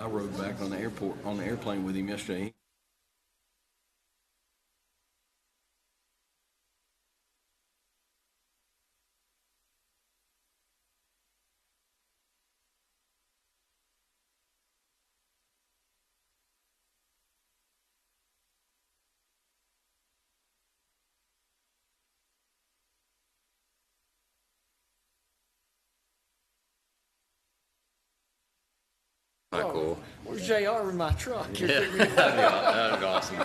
I rode back on the airplane with him yesterday. Cool. Where's JR in my truck? Yeah, that'd be awesome.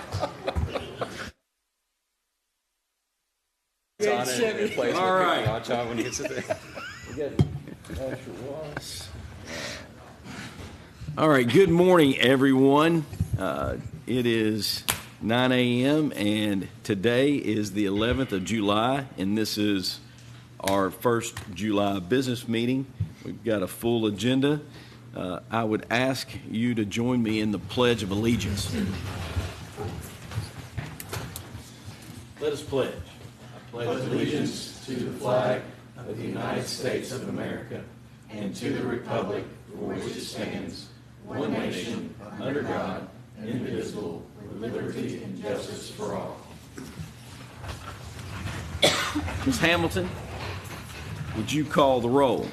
All right. Watch out when he gets it there. All right, good morning, everyone. It is 9 a.m. and today is the 11th of July, and this is our first July business meeting. We've got a full agenda. I would ask you to join me in the Pledge of Allegiance. Let us pledge. I pledge allegiance to the flag of the United States of America and to the republic for which it stands, one nation, under God, indivisible, with liberty and justice for all. Ms. Hamilton, would you call the roll?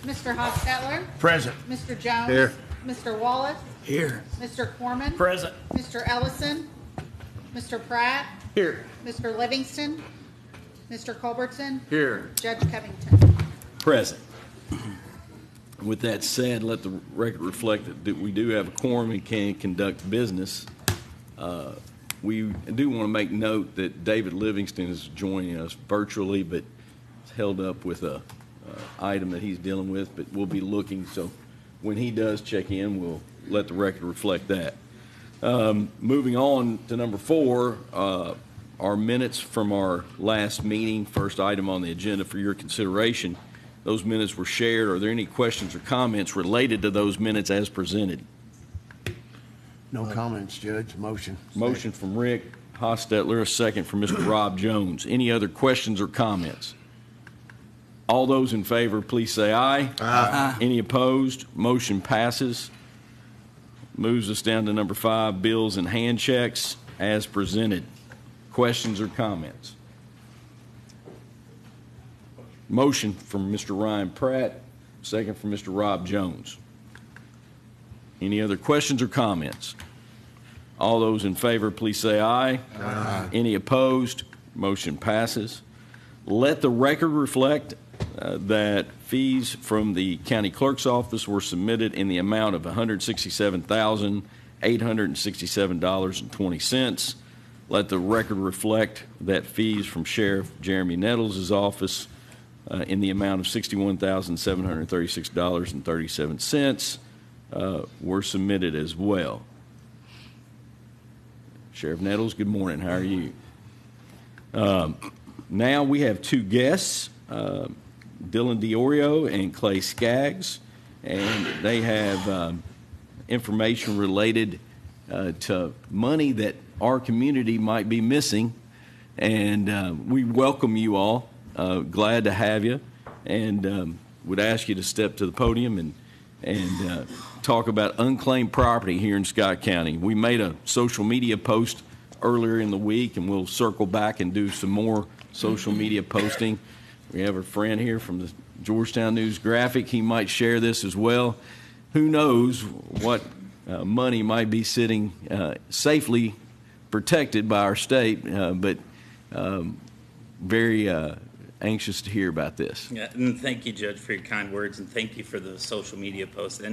Mr. Hostetler? Present. Mr. Jones? Here. Mr. Wallace? Here. Mr. Corman? Present. Mr. Ellison? Mr. Pratt? Here. Mr. Livingston? Mr. Culbertson? Here. Judge Covington? Present. With that said, let the record reflect that we do have a quorum and can conduct business. We do want to make note that David Livingston is joining us virtually, but it's held up with a item that he's dealing with, but we'll be looking. So when he does check in, we'll let the record reflect that. Moving on to number 4, our minutes from our last meeting, first item on the agenda for your consideration. Those minutes were shared. Are there any questions or comments related to those minutes as presented? No comments, Judge. Motion. Motion from Rick Hostetler, a second from Mr. Rob Jones. Any other questions or comments? All those in favor, please say aye. Aye. Any opposed? Motion passes. Moves us down to number 5, bills and hand checks as presented. Questions or comments? Motion from Mr. Ryan Pratt, second from Mr. Rob Jones. Any other questions or comments? All those in favor, please say aye. Aye. Any opposed? Motion passes. Let the record reflect that fees from the county clerk's office were submitted in the amount of $167,867.20. Let the record reflect that fees from Sheriff Jeremy Nettles' office in the amount of $61,736.37 were submitted as well. Sheriff Nettles, good morning. How are you? Now we have 2 guests, Dylan DiOrio and Clay Skaggs, and they have information related to money that our community might be missing, and we welcome you all. Glad to have you, and would ask you to step to the podium and talk about unclaimed property here in Scott County. We made a social media post earlier in the week, and we'll circle back and do some more social media posting. We have a friend here from the Georgetown News Graphic. He might share this as well. Who knows what money might be sitting safely protected by our state, but very anxious to hear about this. Yeah, and thank you, Judge, for your kind words, and thank you for the social media post.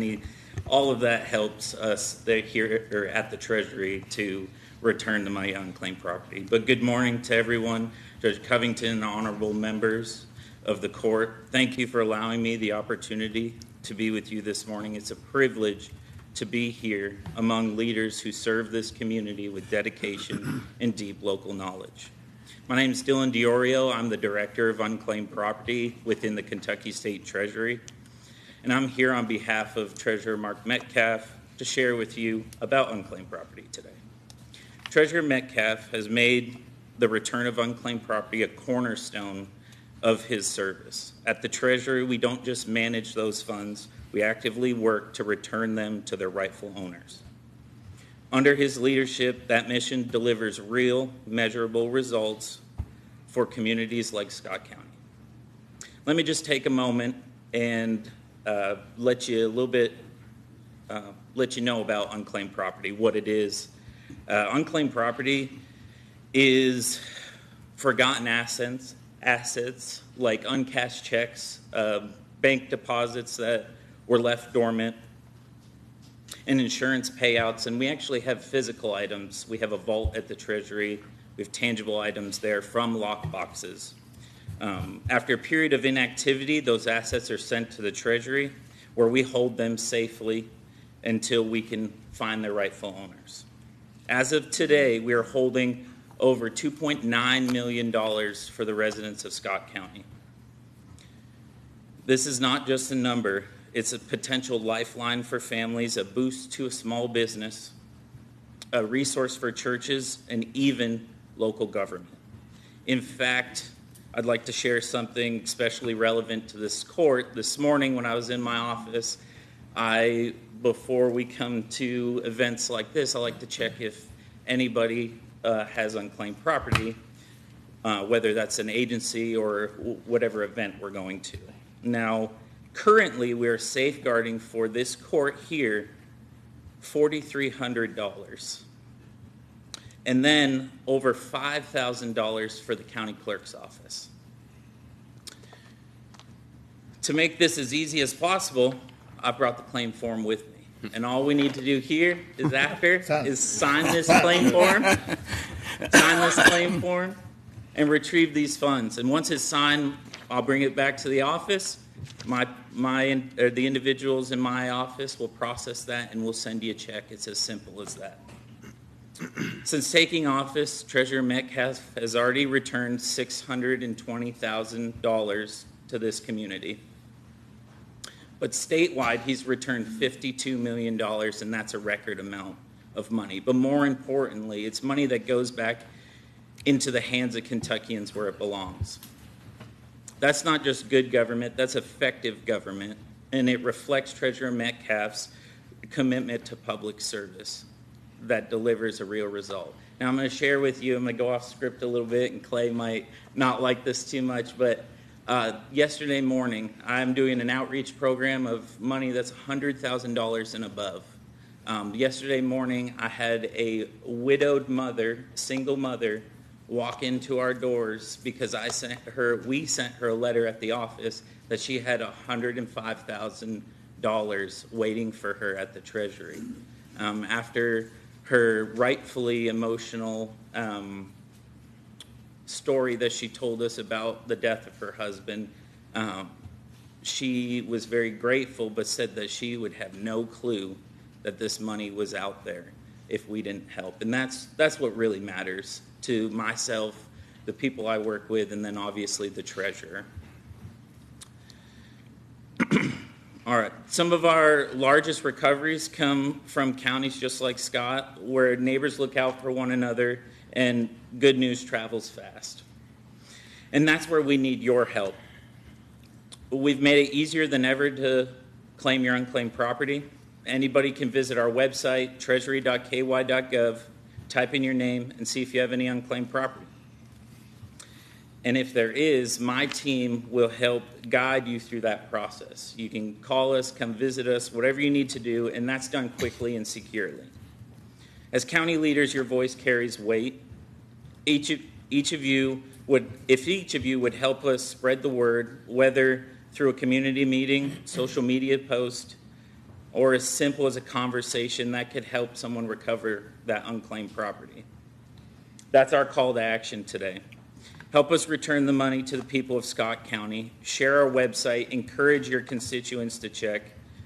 All of that helps us here or at the Treasury to return the money on unclaimed property. But good morning to everyone, Judge Covington and honorable members of the court. Thank you for allowing me the opportunity to be with you this morning. It's a privilege to be here among leaders who serve this community with dedication and deep local knowledge. My name is Dylan DiOrio. I'm the Director of Unclaimed Property within the Kentucky State Treasury. And I'm here on behalf of Treasurer Mark Metcalf to share with you about unclaimed property today. Treasurer Metcalf has made the return of unclaimed property a cornerstone of his service. At the Treasury, we don't just manage those funds, we actively work to return them to their rightful owners. Under his leadership, that mission delivers real, measurable results for communities like Scott County. Let me just take a moment and let you know about unclaimed property, what it is. Unclaimed property is forgotten assets like uncashed checks, bank deposits that were left dormant, and insurance payouts. And we actually have physical items. We have a vault at the Treasury. We have tangible items there from lock boxes. After a period of inactivity, those assets are sent to the Treasury, where we hold them safely until we can find their rightful owners. As of today, we are holding over $2.9 million for the residents of Scott County. This is not just a number, it's a potential lifeline for families, a boost to a small business, a resource for churches, and even local government. In fact, I'd like to share something especially relevant to this court. This morning when I was in my office, before we come to events like this, I like to check if anybody has unclaimed property, whether that's an agency or whatever event we're going to. Now, currently we are safeguarding for this court here $4,300. And then over $5,000 for the county clerk's office. To make this as easy as possible, I brought the claim form with me. And all we need to do here is sign this claim form, and retrieve these funds. And once it's signed, I'll bring it back to the office. The individuals in my office will process that, and we'll send you a check. It's as simple as that. Since taking office, Treasurer Metcalf has already returned $620,000 to this community. But statewide, he's returned $52 million, and that's a record amount of money. But more importantly, it's money that goes back into the hands of Kentuckians where it belongs. That's not just good government, that's effective government, and it reflects Treasurer Metcalf's commitment to public service that delivers a real result. Now I'm going to share with you, I'm going to go off script a little bit, and Clay might not like this too much, but yesterday morning I'm doing an outreach program of money that's $100,000 and above. Yesterday morning I had a widowed mother, single mother, walk into our doors because we sent her a letter at the office that she had $105,000 waiting for her at the Treasury. After her rightfully emotional story that she told us about the death of her husband, she was very grateful, but said that she would have no clue that this money was out there if we didn't help. And that's what really matters to myself, the people I work with, and then obviously the treasurer. All right, some of our largest recoveries come from counties just like Scott, where neighbors look out for one another and good news travels fast. And that's where we need your help. We've made it easier than ever to claim your unclaimed property. Anybody can visit our website, treasury.ky.gov, type in your name, and see if you have any unclaimed property. And if there is, my team will help guide you through that process. You can call us, come visit us, whatever you need to do, and that's done quickly and securely. As county leaders, your voice carries weight. If each of you would help us spread the word, whether through a community meeting, social media post, or as simple as a conversation, that could help someone recover that unclaimed property. That's our call to action today. Help us return the money to the people of Scott County. Share our website. Encourage your constituents to check.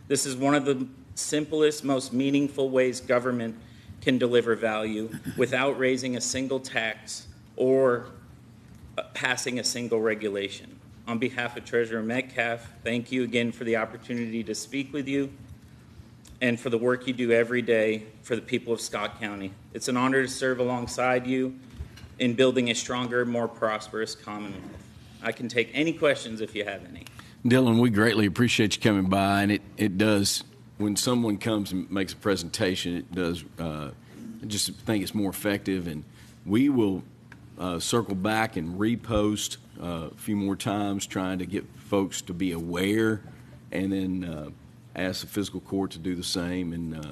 This is one of the simplest, most meaningful ways government can deliver value without raising a single tax or passing a single regulation. On behalf of Treasurer Metcalf, thank you again for the opportunity to speak with you and for the work you do every day for the people of Scott County. It's an honor to serve alongside you in building a stronger, more prosperous Commonwealth. I can take any questions if you have any. Dylan, we greatly appreciate you coming by, and it does, when someone comes and makes a presentation, it does, I just think it's more effective, and we will circle back and repost a few more times, trying to get folks to be aware, and then ask the fiscal court to do the same, and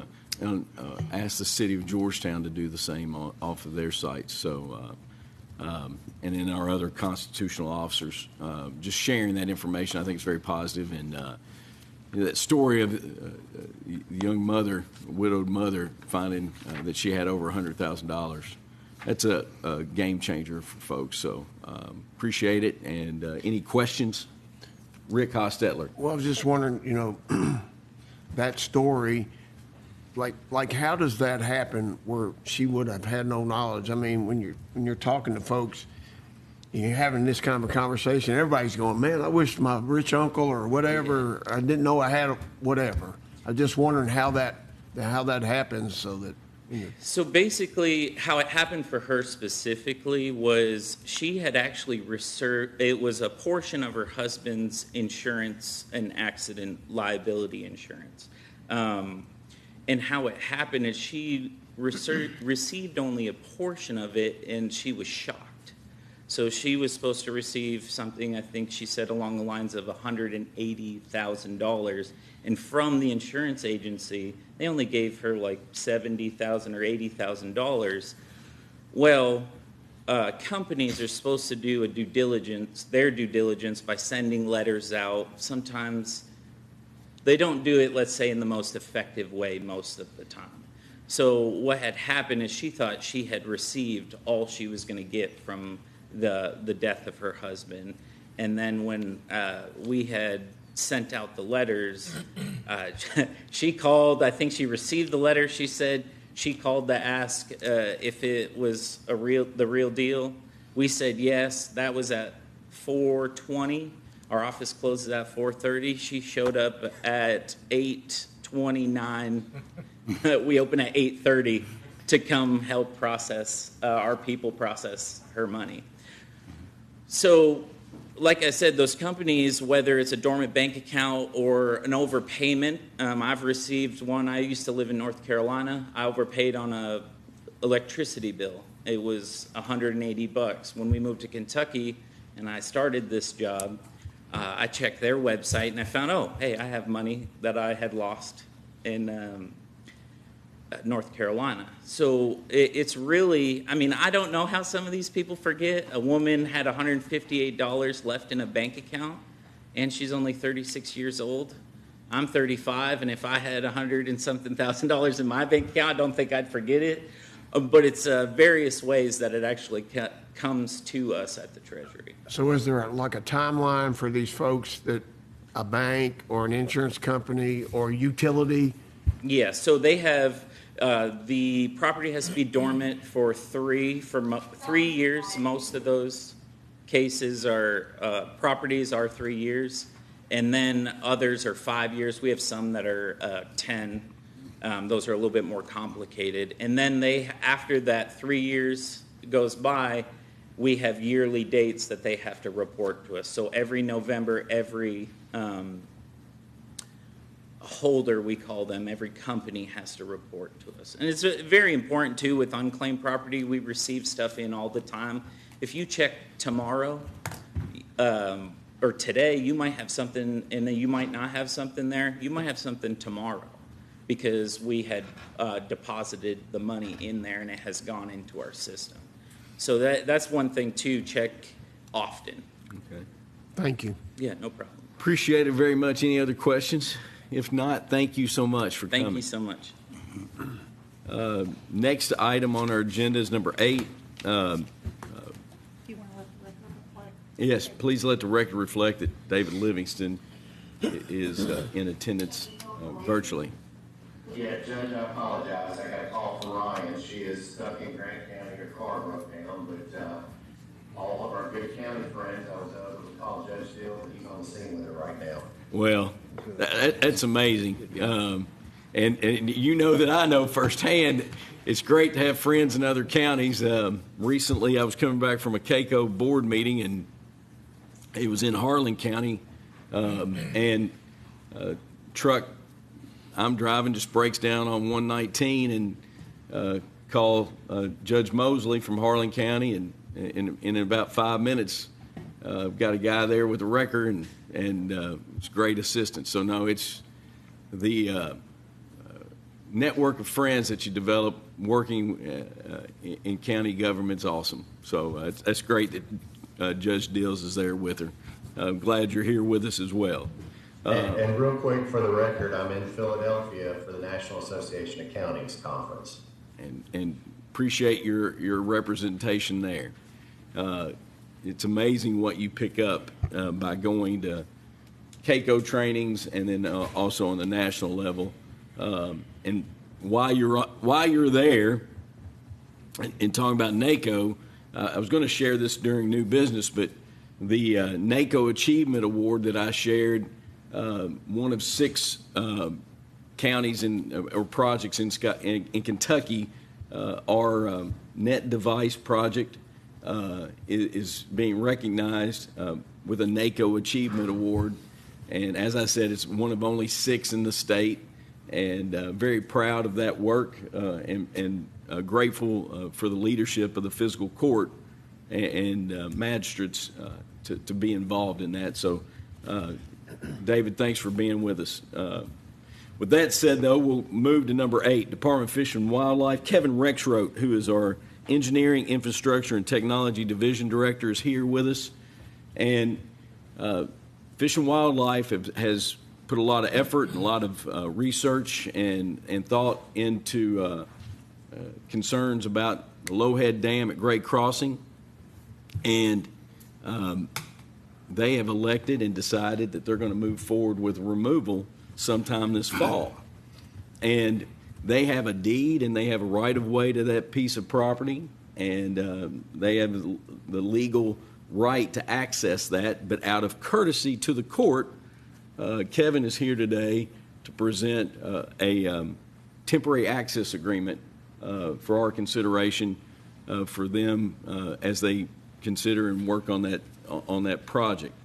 ask the city of Georgetown to do the same off of their sites. So, and then our other constitutional officers, just sharing that information, I think is very positive. And that story of the young mother, widowed mother, finding that she had over $100,000, that's a game changer for folks. So appreciate it. And any questions? Rick Hostetler. Well, I was just wondering, that story, like how does that happen where she would have had no knowledge? I mean, when you're talking to folks, you're having this kind of a conversation, everybody's going, man, I wish my rich uncle or whatever, I didn't know I had whatever. I'm just wondering how that happens so that, So basically, how it happened for her specifically was she had actually it was a portion of her husband's insurance and accident liability insurance. And how it happened is she received only a portion of it, and she was shocked. So she was supposed to receive something, I think she said along the lines of $180,000, and from the insurance agency, they only gave her like $70,000 or $80,000. Well, companies are supposed to do their due diligence by sending letters out. Sometimes they don't do it, let's say, in the most effective way most of the time. So what had happened is she thought she had received all she was going to get from the death of her husband. And then when we had sent out the letters, she called. I think she received the letter. She said she called to ask if it was the real deal. We said yes. That was at 4:20. Our office closes at 4:30. She showed up at 8:29. We open at 8:30 to come help our people process her money. So, like I said, those companies, whether it's a dormant bank account or an overpayment, I've received one. I used to live in North Carolina. I overpaid on a electricity bill. It was $180. When we moved to Kentucky and I started this job, I checked their website and I found, hey, I have money that I had lost in North Carolina. So it's really, I don't know how some of these people forget. A woman had $158 left in a bank account, and she's only 36 years old. I'm 35, and if I had $100 and something thousand in my bank account, I don't think I'd forget it. But it's various ways that it actually comes to us at the Treasury. so is there like a timeline for these folks that a bank or an insurance company or utility? Yeah, so they have, the property has to be dormant for 3 years. Most of those cases are, properties are 3 years, and then others are 5 years. We have some that are 10. Those are a little bit more complicated. And then after that 3 years goes by, we have yearly dates that they have to report to us. So every November, every holder, we call them, every company has to report to us. And it's very important, too, with unclaimed property. We receive stuff in all the time. If you check tomorrow or today, you might have something, and then you might not have something there. You might have something tomorrow because we had deposited the money in there and it has gone into our system. So that's one thing, too, check often. Okay. Thank you. Yeah, no problem. Appreciate it very much. Any other questions? If not, thank you so much for coming. Thank you so much. Next item on our agenda is number 8. Do you want to let the record reflect? Yes, please let the record reflect that David Livingston is in attendance virtually. Yeah, Judge, I apologize. I got a call from Ryan. She is stuck in Grant County. Her car broke down, but all of our good county friends, I was able to call Judge Steele, and he's on the scene with her right now. Well, that's amazing. And you know that I know firsthand, it's great to have friends in other counties. Recently, I was coming back from a CAECO board meeting, and It was in Harlan County, and truck I'm driving just breaks down on 119, and call Judge Mosley from Harlan County, and in about 5 minutes, got a guy there with a wrecker, and it's great assistance. So no, it's the network of friends that you develop working in county government's awesome. So that's great that Judge Dills is there with her. I'm glad you're here with us as well. And real quick, for the record, I'm in Philadelphia for the National Association of Counties Conference. And appreciate your representation there. It's amazing what you pick up by going to CAECO trainings, and then also on the national level. And while you're there, and talking about NACO, I was going to share this during new business, but the NACO Achievement Award that I shared, one of 6 counties or projects in Kentucky, our Net Device project is being recognized with a NACO Achievement Award. And as I said, it's one of only 6 in the state, and very proud of that work, and grateful for the leadership of the Fiscal Court and magistrates to be involved in that. So, David, thanks for being with us. With that said, though, we'll move to number 8, Department of Fish and Wildlife. Kevin Rexroth, who is our Engineering, Infrastructure, and Technology Division Director, is here with us. And Fish and Wildlife has put a lot of effort and a lot of research and thought into concerns about the Lowhead Dam at Great Crossing. And they have elected and decided that they're going to move forward with removal sometime this fall. And they have a deed and they have a right-of-way to that piece of property, and they have the legal right to access that. But out of courtesy to the court, Kevin is here today to present a temporary access agreement for our consideration for them as they consider and work on that project.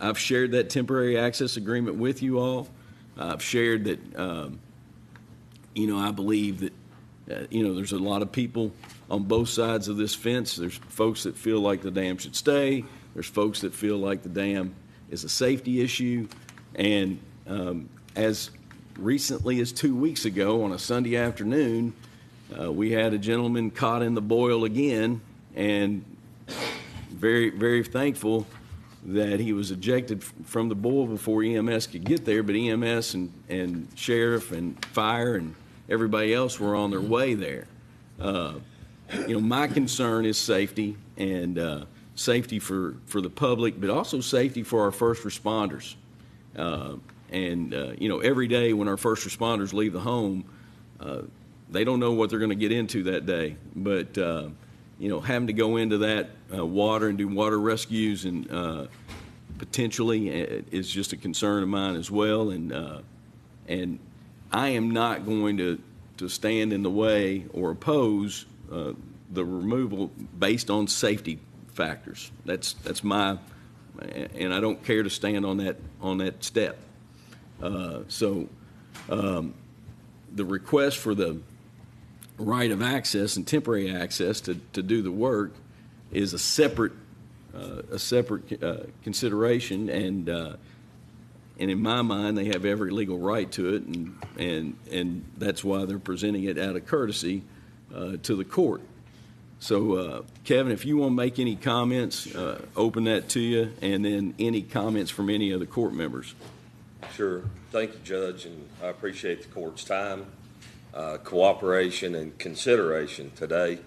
I've shared that temporary access agreement with you all. I've shared that, I believe that, there's a lot of people on both sides of this fence. There's folks that feel like the dam should stay. There's folks that feel like the dam is a safety issue. And as recently as 2 weeks ago on a Sunday afternoon, we had a gentleman caught in the boil again, and very, very thankful that he was ejected from the boil before EMS could get there, but EMS and sheriff and fire and everybody else were on their way there. My concern is safety, and safety for the public, but also safety for our first responders. Every day when our first responders leave the home, they don't know what they're going to get into that day. But, having to go into that water and do water rescues and potentially is just a concern of mine as well. And I am not going to stand in the way or oppose the removal based on safety factors. That's my, and I don't care to stand on that step. The request for the right of access and temporary access to do the work is a separate consideration, and in my mind they have every legal right to it, and that's why they're presenting it out of courtesy to the court. So Kevin, if you want to make any comments, open that to you, and then any comments from any of the court members. Sure. Thank you, Judge, and I appreciate the court's time, cooperation, and consideration today.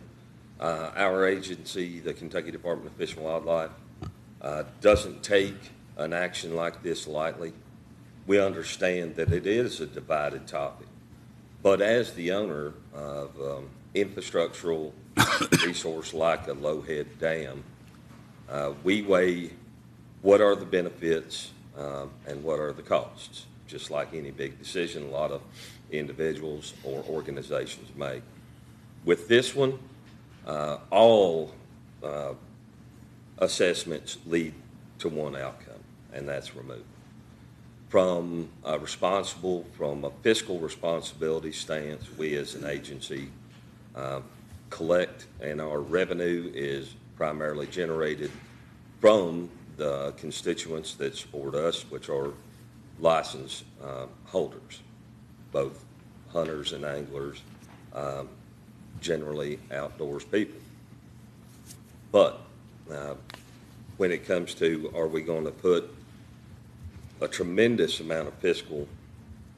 Our agency, the Kentucky Department of Fish and Wildlife, doesn't take an action like this lightly. We understand that it is a divided topic, but as the owner of infrastructural resource like a Lowhead Dam, we weigh what are the benefits and what are the costs, just like any big decision a lot of individuals or organizations make. With this one, all assessments lead to one outcome, and that's removal. From a fiscal responsibility stance, we as an agency collect, and our revenue is primarily generated from the constituents that support us, which are license holders, both hunters and anglers, generally outdoors people. But when it comes to, are we going to put a tremendous amount of fiscal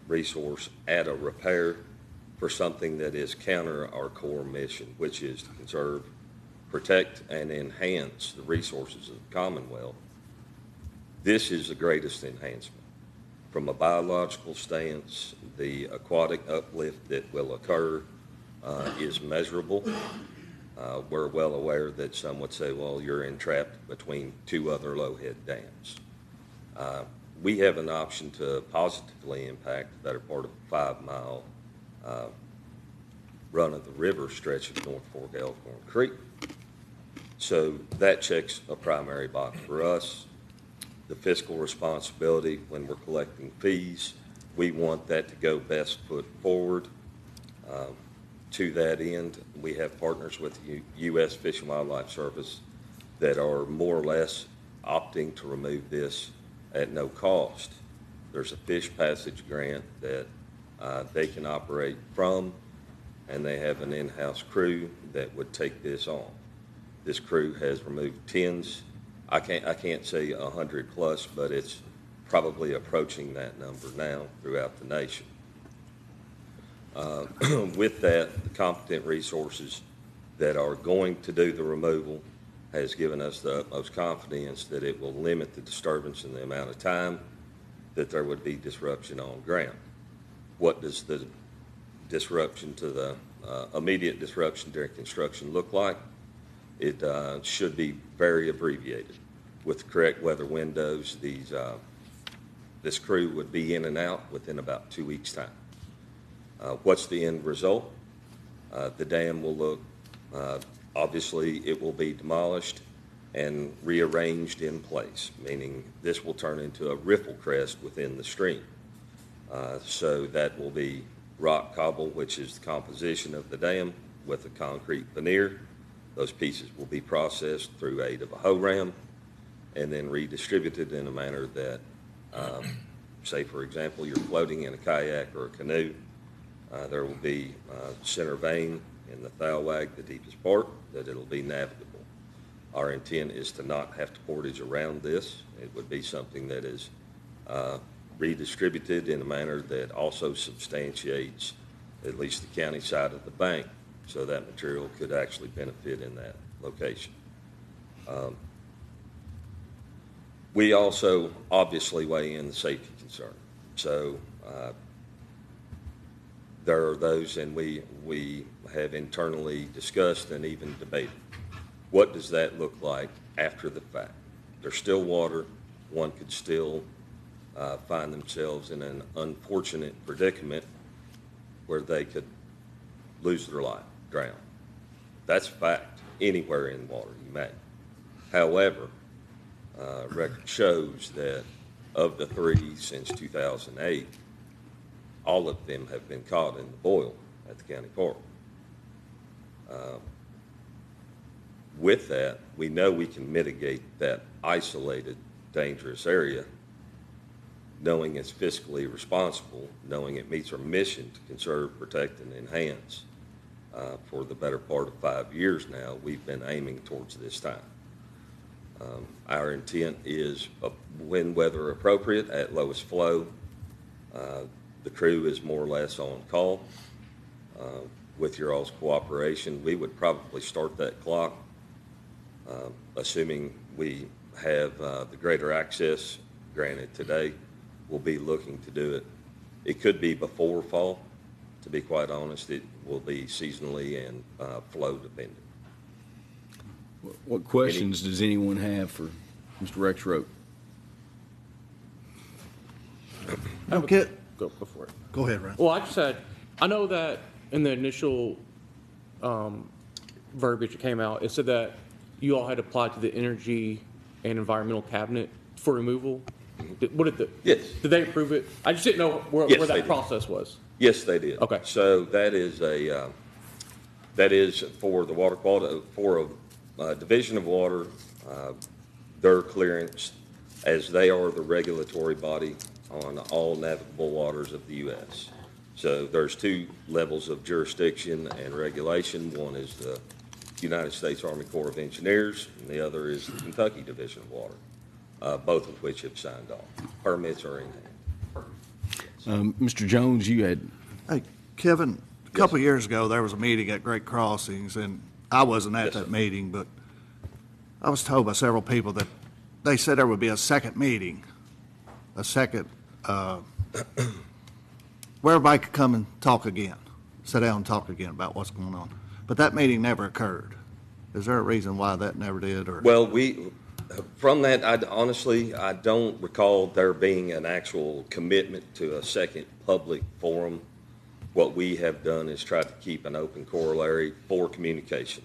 resource at a repair for something that is counter our core mission, which is to conserve, protect, and enhance the resources of the Commonwealth? This is the greatest enhancement. From a biological stance, the aquatic uplift that will occur is measurable. We're well aware that some would say, well, you're entrapped between two other low-head dams. We have an option to positively impact the better part of a 5-mile run-of-the-river stretch of North Fork Elkhorn Creek. So that checks a primary box for us. The fiscal responsibility when we're collecting fees, we want that to go best foot forward. To that end, we have partners with the U.S. Fish and Wildlife Service that are more or less opting to remove this at no cost. There's a fish passage grant that they can operate from, and they have an in-house crew that would take this on. This crew has removed tens. I can't say 100 plus, but it's probably approaching that number now throughout the nation. With that, the competent resources that are going to do the removal has given us the utmost confidence that it will limit the disturbance in the amount of time that there would be disruption on ground. What does the disruption to the immediate disruption during construction look like? It should be very abbreviated. With the correct weather windows, this crew would be in and out within about 2 weeks' time. What's the end result? The dam will look, obviously it will be demolished and rearranged in place, meaning this will turn into a riffle crest within the stream. So that will be rock cobble, which is the composition of the dam, with a concrete veneer. Those pieces will be processed through aid of a hoe ram and then redistributed in a manner that, say for example, you're floating in a kayak or a canoe. There will be center vein in the thowag, the deepest part, that it'll be navigable. Our intent is to not have to portage around this. It would be something that is redistributed in a manner that also substantiates at least the county side of the bank, so that material could actually benefit in that location. We also obviously weigh in the safety concern. So there are those, and we have internally discussed and even debated. What does that look like after the fact? There's still water. One could still find themselves in an unfortunate predicament where they could lose their life, drown. That's a fact. Anywhere in water you may. However, record shows that of the 3 since 2008, all of them have been caught in the boil at the county park. With that, we know we can mitigate that isolated, dangerous area, knowing it's fiscally responsible, knowing it meets our mission to conserve, protect, and enhance. For the better part of 5 years now, we've been aiming towards this time. Our intent is, when weather appropriate, at lowest flow, the crew is more or less on call. With your all's cooperation, we would probably start that clock, assuming we have the greater access granted today. We'll be looking to do it. It could be before fall, to be quite honest. It will be seasonally and flow dependent. What questions does anyone have for Mr. Rex Rope? Okay. Go for it. Go ahead, Ryan. Well, I just had, I know that in the initial verbiage that came out, it said that you all had applied to the Energy and environmental cabinet for removal? Yes. Did they approve it? I just didn't know where Yes, they that did. process was. Yes, they did. Okay. So that is for the water quality, for a division of water, their clearance, as they are the regulatory body on all navigable waters of the U.S. So there's two levels of jurisdiction and regulation. One is the United States Army Corps of Engineers, and the other is the Kentucky Division of Water, both of which have signed off. Permits are in hand. Mr. Jones, you had, Hey, Kevin, a couple of years ago, there was a meeting at Great Crossings, and I wasn't at Yes, that sir. meeting, but I was told by several people that they said there would be a second meeting, a second, where everybody could come and talk again, sit down and talk again about what's going on. But that meeting never occurred. Is there a reason why that never did, or? Well, from that, I don't recall there being an actual commitment to a second public forum. What we have done is try to keep an open corollary for communication,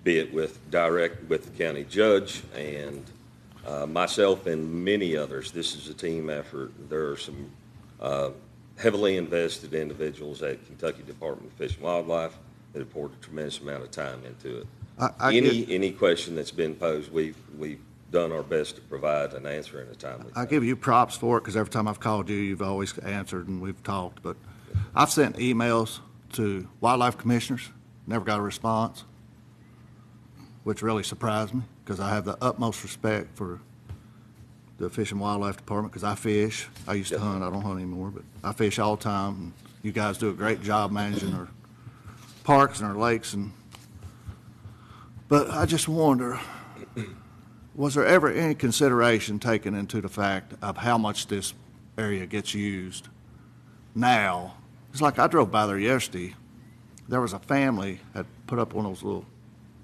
be it with the county judge and myself and many others. This is a team effort. There are some heavily invested individuals at Kentucky Department of Fish and Wildlife that have poured a tremendous amount of time into it. Any question that's been posed, we've done our best to provide an answer in a timely I fashion. give you props for it, because every time I've called you, you've always answered and we've talked. But I've sent emails to wildlife commissioners, never got a response, which really surprised me, because I have the utmost respect for the Fish and Wildlife Department, because I fish. I used to Yes. hunt. I don't hunt anymore, but I fish all the time. And you guys do a great job managing our parks and our lakes. But I just wonder, was there ever any consideration taken into the fact of how much this area gets used now? It's like I drove by there yesterday. There was a family that put up one of those little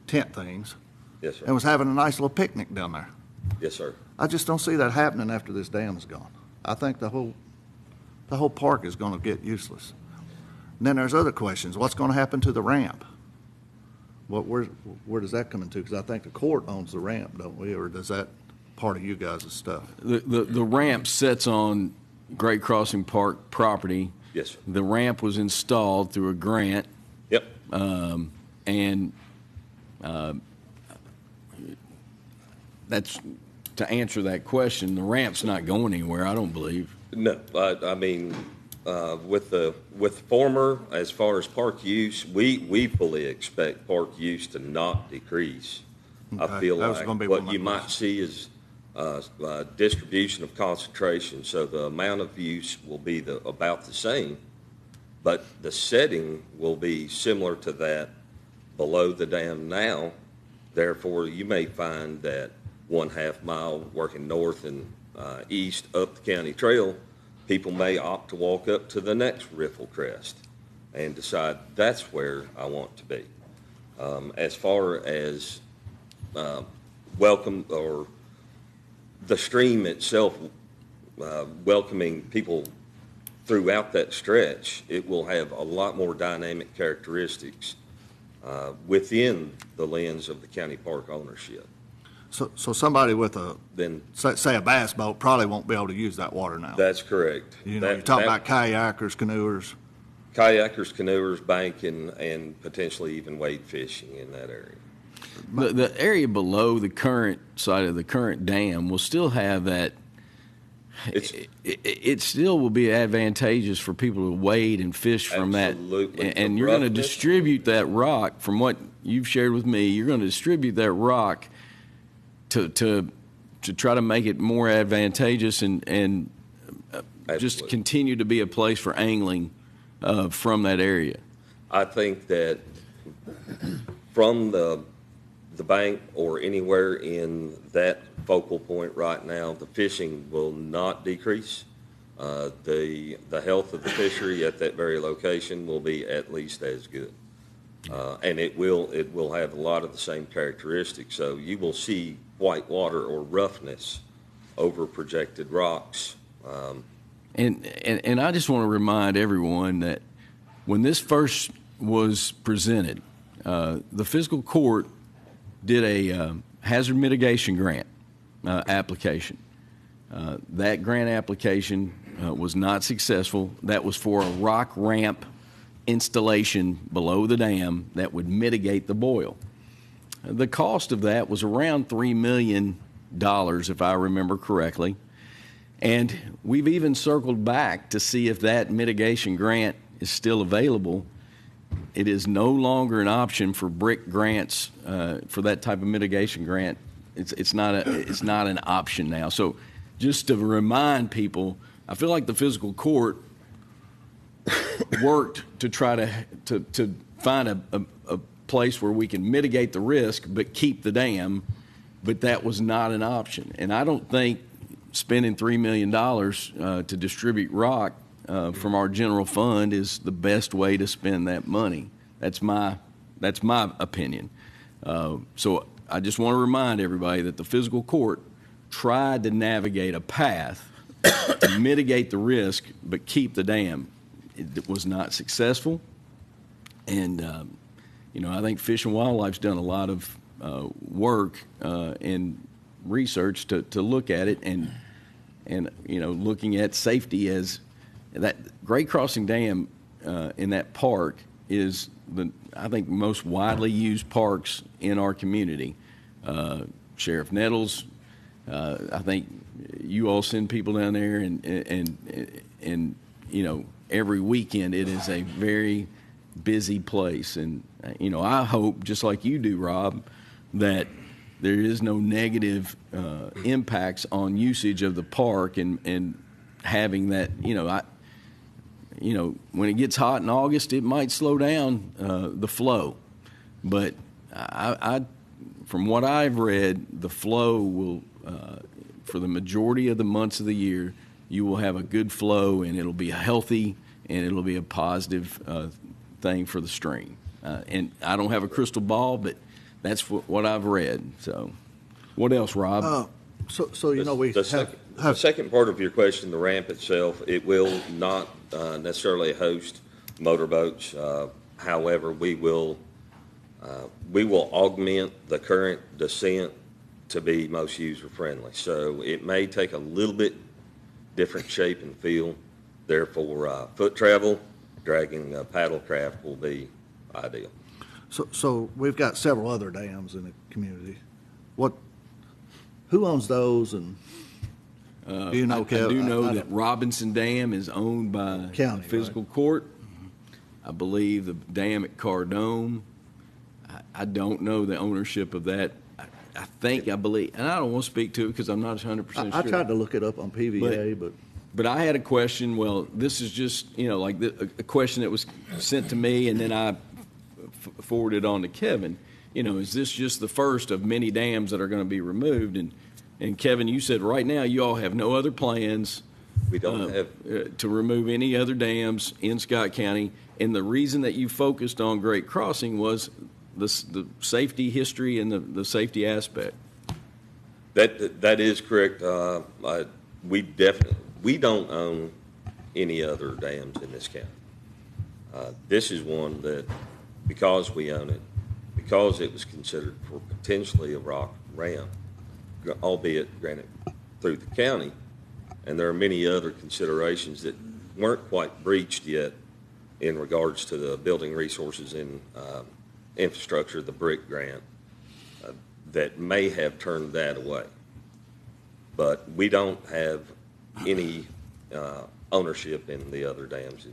tent things Yes, sir. and was having a nice little picnic down there. Yes, sir. I just don't see that happening after this dam is gone. I think the whole park is going to get useless. And then there's other questions. What's going to happen to the ramp? Where does that come into? Because I think the court owns the ramp, don't we? Or does that part of you guys' stuff? the ramp sits on Great Crossing Park property. Yes, sir. The ramp was installed through a grant, Yep. and that's to answer that question. The ramp's not going anywhere, I don't believe. No, I mean, with former, as far as park use, we fully expect park use to not decrease. I Okay, feel that was like gonna be one what of my you might questions. see is distribution of concentration, so the amount of use will be about the same, but the setting will be similar to that below the dam now. Therefore, you may find that 1/2 mile working north and east up the county trail, people may opt to walk up to the next riffle crest and decide that's where I want to be. As far as welcome or the stream itself, welcoming people throughout that stretch, it will have a lot more dynamic characteristics within the lens of the county park ownership. So somebody with Then say a bass boat probably won't be able to use that water now. that's correct. You know, you're talking about kayakers, canoers. Kayakers, canoers, banking, and potentially even wade fishing in that area. The area below the current site of the current dam will still have that. It's It still will be advantageous for people to wade and fish from Absolutely. that. And The you're going to roughness. distribute that rock, from what you've shared with me, you're going to distribute that rock to try to make it more advantageous and just Absolutely. continue to be a place for angling from that area. I think that from the bank or anywhere in that focal point right now, the fishing will not decrease. The health of the fishery at that very location will be at least as good. And it will have a lot of the same characteristics. So you will see white water or roughness over projected rocks. And I just want to remind everyone that when this first was presented, the fiscal court did a hazard mitigation grant application. That grant application was not successful. That was for a rock ramp installation below the dam that would mitigate the boil. The cost of that was around $3 million, if I remember correctly. And we've even circled back to see if that mitigation grant is still available. It is no longer an option for brick grants for that type of mitigation grant. It's not an option now. So just to remind people, I feel like the fiscal court worked to try to find a place where we can mitigate the risk but keep the dam, but that was not an option. And I don't think spending $3 million to distribute rock from our general fund is the best way to spend that money. That's my opinion. So I just want to remind everybody that the fiscal court tried to navigate a path to mitigate the risk but keep the dam. It was not successful. And, I think Fish and Wildlife's done a lot of work and research to look at it and looking at safety as that Great Crossing Dam in that park is I think most widely used parks in our community. Sheriff Nettles, I think you all send people down there and every weekend it is a very busy place. And, I hope, just like you do, Rob, that there is no negative impacts on usage of the park and having that, when it gets hot in August, it might slow down the flow. But I from what I've read, the flow will, for the majority of the months of the year, you will have a good flow and it'll be healthy and it'll be a positive thing for the stream. And I don't have a crystal ball, but that's what I've read. So what else, Rob? The second part of your question, the ramp itself, it will not necessarily host motorboats. However, we will augment the current descent to be most user-friendly. So it may take a little bit different shape and feel. Therefore, foot travel, dragging paddle craft will be ideal. So we've got several other dams in the community. Who owns those, and do you know, Kev? I do know that Robinson Dam is owned by County, Fiscal Court. I believe the dam at Cardone. I don't know the ownership of that. I believe, and I don't want to speak to it because I'm not 100% sure. I tried to look it up on PVA, But I had a question. Well, this is just, a question that was sent to me, and then I forwarded on to Kevin. Is this just the first of many dams that are going to be removed? And Kevin, you said right now you all have no other plans. We don't have to remove any other dams in Scott County. And the reason that you focused on Great Crossing was the safety history and the safety aspect. That is correct. We don't own any other dams in this county. This is one that, because we own it, because it was considered for potentially a rock ramp, albeit granted through the county, and there are many other considerations that weren't quite breached yet in regards to the building resources and infrastructure, the BRIC grant, that may have turned that away. But we don't have any ownership in the other dams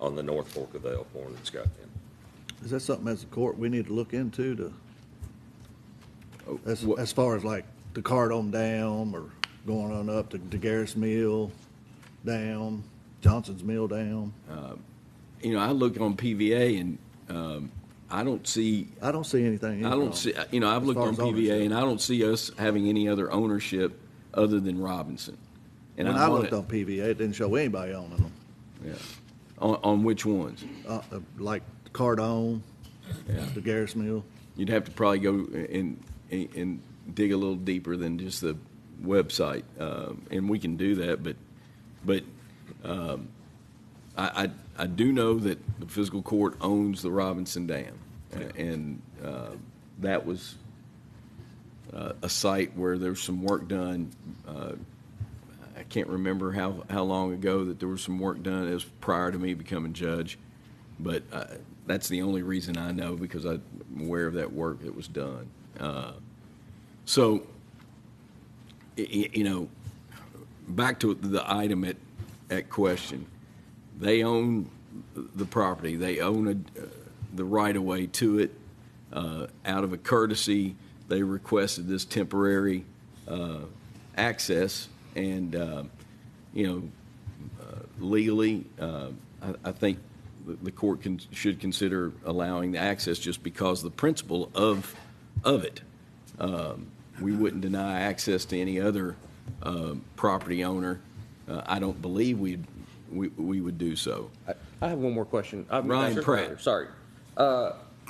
on the North Fork of the Elkhorn in Scott County. is that something as a court we need to look into as far as like the Cardone Dam or going on up to Garris Mill Dam, Johnson's Mill Dam? I look on PVA and I don't see anything. I don't see. I've looked on PVA and I don't see us having any other ownership other than Robinson. And when I looked on PVA, it didn't show anybody owning them. Yeah. On which ones? Like Cardone, the Garris Mill. You'd have to probably go and dig a little deeper than just the website, and we can do that. But I do know that the fiscal court owns the Robinson Dam, and that was a site where there was some work done. I can't remember how long ago that there was some work done. It was prior to me becoming judge, but that's the only reason I know, because I'm aware of that work that was done. So, back to the item at question. They own the property. They own the right-of-way to it. Out of a courtesy, they requested this temporary access, and legally, I think the court should consider allowing the access just because of the principle of it. We wouldn't deny access to any other property owner. I don't believe we would do so. I have one more question. Ryan Pratt. Sorry.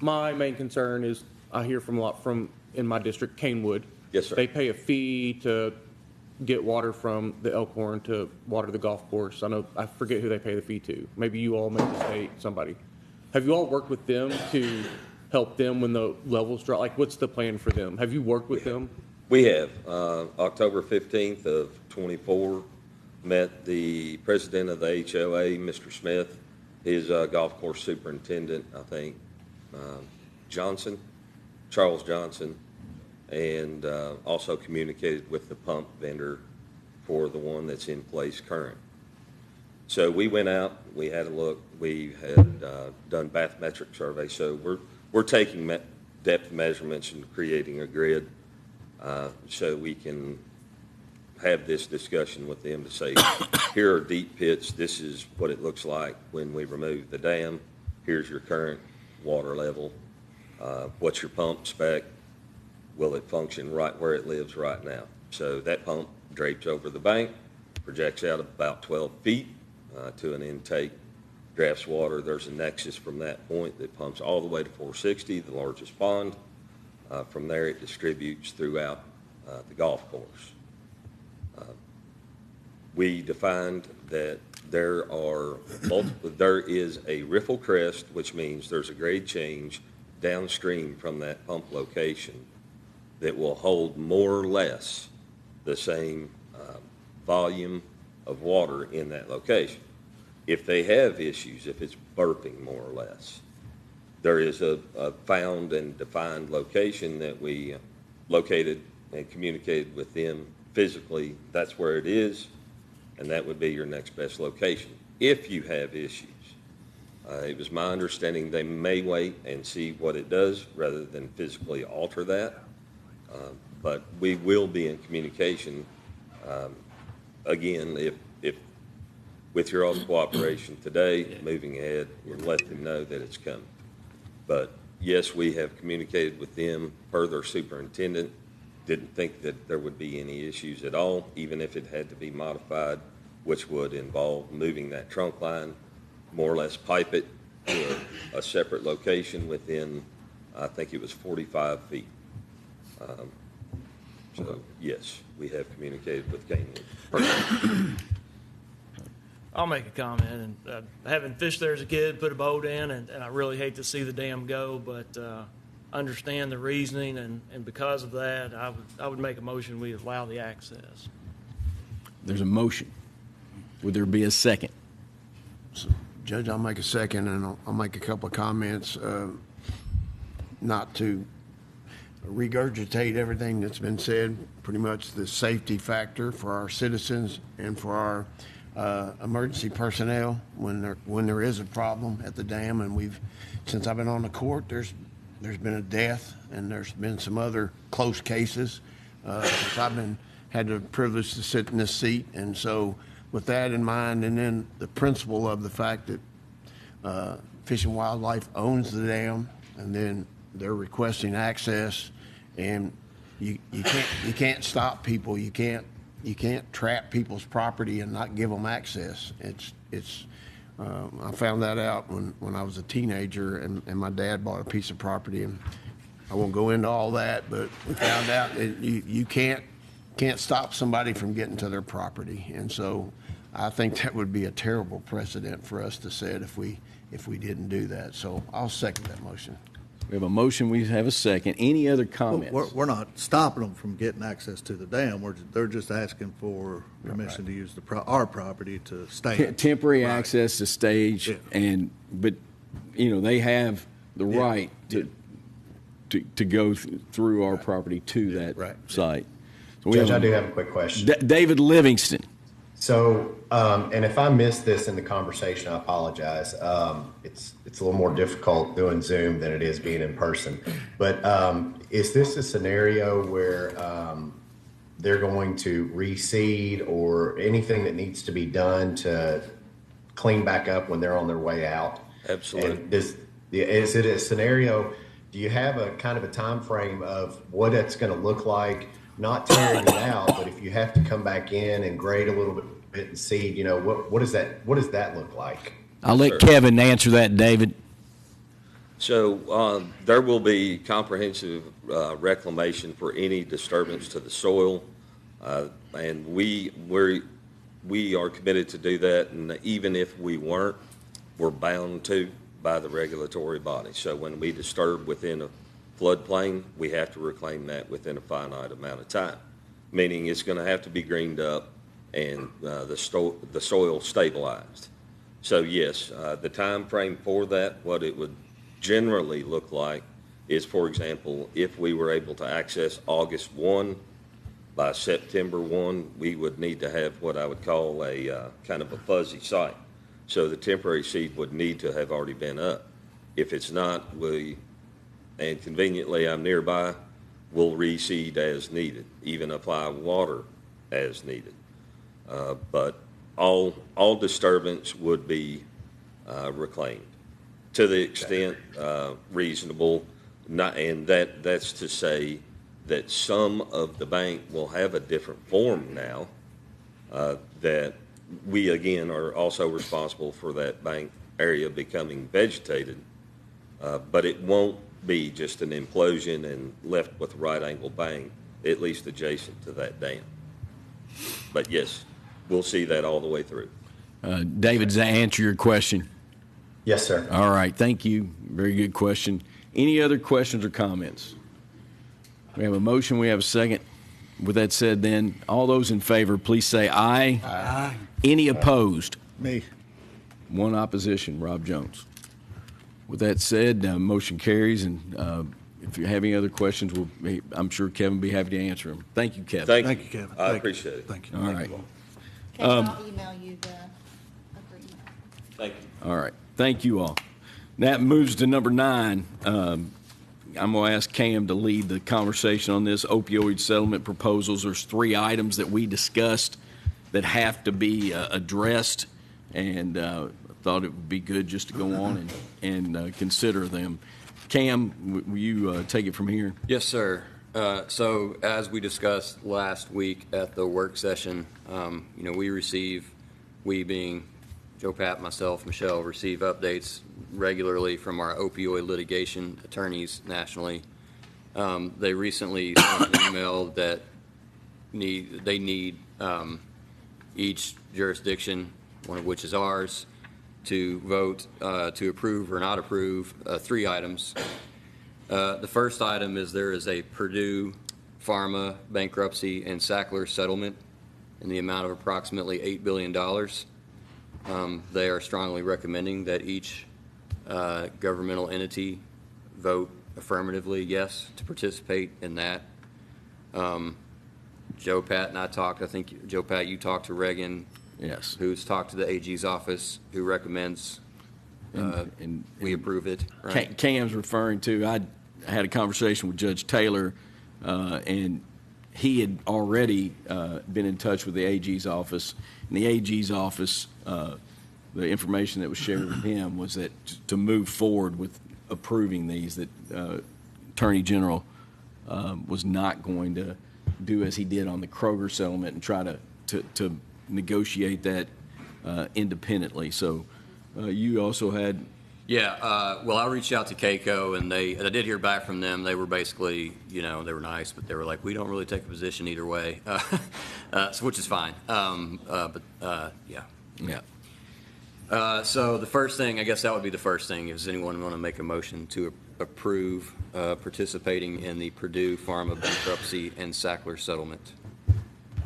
My main concern is I hear from a lot from in my district, Canewood. Yes, sir. They pay a fee to get water from the Elkhorn to water the golf course. I forget who they pay the fee to. Maybe you all, maybe the state, somebody. Have you all worked with them to help them when the levels drop? Like, what's the plan for them? Have you worked with them? We have. October 15th of '24, met the president of the HOA, Mr. Smith, his golf course superintendent, I think, Charles Johnson, and also communicated with the pump vendor for the one that's in place current. So we went out, we had a look, we had done bathymetric surveys, so we're taking depth measurements and creating a grid so we can have this discussion with them to say, here are deep pits, this is what it looks like when we remove the dam, here's your current water level, what's your pump spec, will it function right where it lives right now? So that pump drapes over the bank, projects out about 12 feet to an intake, drafts water. There's a nexus from that point that pumps all the way to 460, the largest pond. From there, it distributes throughout the golf course. We defined that there is a riffle crest, which means there's a grade change downstream from that pump location that will hold more or less the same volume of water in that location. If they have issues, if it's burping more or less, there is a found and defined location that we located and communicated with them physically. That's where it is, and that would be your next best location. If you have issues, it was my understanding they may wait and see what it does rather than physically alter that. But we will be in communication, again, if with your own cooperation today, moving ahead, and let them know that it's coming. But yes, we have communicated with them per their superintendent. Didn't think that there would be any issues at all, even if it had to be modified, which would involve moving that trunk line, more or less pipe it to a separate location within, I think it was 45 feet. So yes, we have communicated with Canewood. I'll make a comment. And having fished there as a kid, put a boat in, and I really hate to see the dam go, but understand the reasoning, and because of that, I would make a motion we allow the access. There's a motion. Would there be a second? So, Judge, I'll make a second, and I'll make a couple of comments, not to regurgitate everything that's been said. Pretty much the safety factor for our citizens and for our emergency personnel when there is a problem at the dam. And since I've been on the court, there's been a death, and there's been some other close cases since I've had the privilege to sit in this seat. And so with that in mind, and then the principle of the fact that Fish and Wildlife owns the dam, and then they're requesting access, and you can't stop people. You can't trap people's property and not give them access. I found that out when I was a teenager, and my dad bought a piece of property, and I won't go into all that, but we found out that you can't stop somebody from getting to their property. And so I think that would be a terrible precedent for us to set if we didn't do that. So I'll second that motion. We have a motion, we have a second. Any other comments? We're not stopping them from getting access to the dam. They're just asking for permission to use our property to stay. Temporary Right. access to stage, Yeah. but, they have the right to go through our property to that Right. site. So we Judge, I have do have a quick question. David Livingston. So, and if I missed this in the conversation, I apologize. It's a little more difficult doing Zoom than it is being in person. But is this a scenario where they're going to reseed or anything that needs to be done to clean back up when they're on their way out? Absolutely. And is it a scenario? Do you have a kind of a time frame of what it's going to look like? Not tearing it out, but if you have to come back in and grade a little bit and seed, what does that look like? I'll let Sure. Kevin answer that, David. So there will be comprehensive reclamation for any disturbance to the soil, and we are committed to do that. And even if we weren't, we're bound to by the regulatory body. So when we disturb within a floodplain, we have to reclaim that within a finite amount of time, meaning it's going to have to be greened up and the soil stabilized. So yes, the time frame for that, what it would generally look like is, for example, if we were able to access August 1, by September 1, we would need to have what I would call a kind of a fuzzy site. So the temporary seed would need to have already been up. If it's not, and conveniently I'm nearby, we'll reseed as needed, even apply water as needed. But all disturbance would be reclaimed to the extent reasonable, and that's to say that some of the bank will have a different form now, that we again are also responsible for that bank area becoming vegetated, but it won't be just an implosion and left with a right angle bank, at least adjacent to that dam. But yes, we'll see that all the way through. David, does that answer your question? Yes, sir. All right, thank you. Very good question. Any other questions or comments? We have a motion, we have a second. With that said, then, all those in favor, please say aye. Aye. Any opposed? Me. One opposition, Rob Jones. With that said, motion carries, and if you have any other questions, I'm sure Kevin will be happy to answer them. Thank you, Kevin. Thank Thank you, Kevin. I Thank you. appreciate it. Thank you. All right. Kevin, I'll email you the agreement. Thank you. All right. Thank you all. That moves to number 9. I'm going to ask Cam to lead the conversation on this opioid settlement proposals. There's 3 items that we discussed that have to be addressed, and I thought it would be good just to go on and consider them. Cam, will you take it from here? Yes, sir. So as we discussed last week at the work session, we being Joe, Pat, myself, Michelle, receive updates regularly from our opioid litigation attorneys nationally. They recently sent an email that they need each jurisdiction, one of which is ours, to vote to approve or not approve 3 items. The first item is there is a Purdue Pharma bankruptcy and Sackler settlement in the amount of approximately $8 billion. They are strongly recommending that each governmental entity vote affirmatively yes to participate in that. Joe, Pat, and I talked. I think, Joe, Pat, you talked to Reagan, Yes. who's talked to the AG's office, who recommends we approve it. Right? Cam's referring to, I had a conversation with Judge Taylor, and he had already been in touch with the AG's office. And the AG's office, the information that was shared with him was that to move forward with approving these, that Attorney General was not going to do as he did on the Kroger settlement and try to negotiate that independently. So you also had... Yeah, well, I reached out to Keiko, and I did hear back from them. They were basically, they were nice, but they were like, we don't really take a position either way, so, which is fine. Yeah. Yeah. So the first thing, I guess that would be the first thing. Does anyone want to make a motion to approve participating in the Purdue Pharma bankruptcy and Sackler settlement?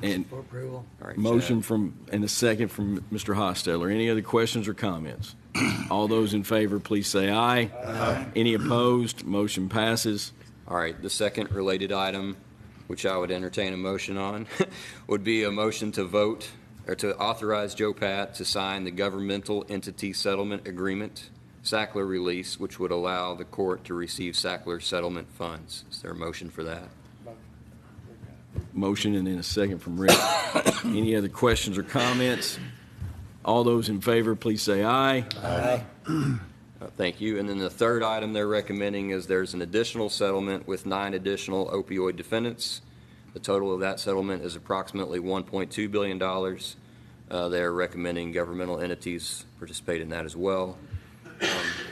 And For approval. All right, motion Chad. from, and a second from Mr. Hostetler. Any other questions or comments? All those in favor, please say aye. Aye. Any opposed? Motion passes. All right, the second related item, which I would entertain a motion on, would be a motion to vote or to authorize Joe Pat to sign the governmental entity settlement agreement, Sackler release, which would allow the court to receive Sackler settlement funds. Is there a motion for that? Motion and then a second from Rick. Any other questions or comments? All those in favor, please say aye. Aye. Thank you. And then the third item they're recommending is there's an additional settlement with 9 additional opioid defendants. The total of that settlement is approximately $1.2 billion. They're recommending governmental entities participate in that as well.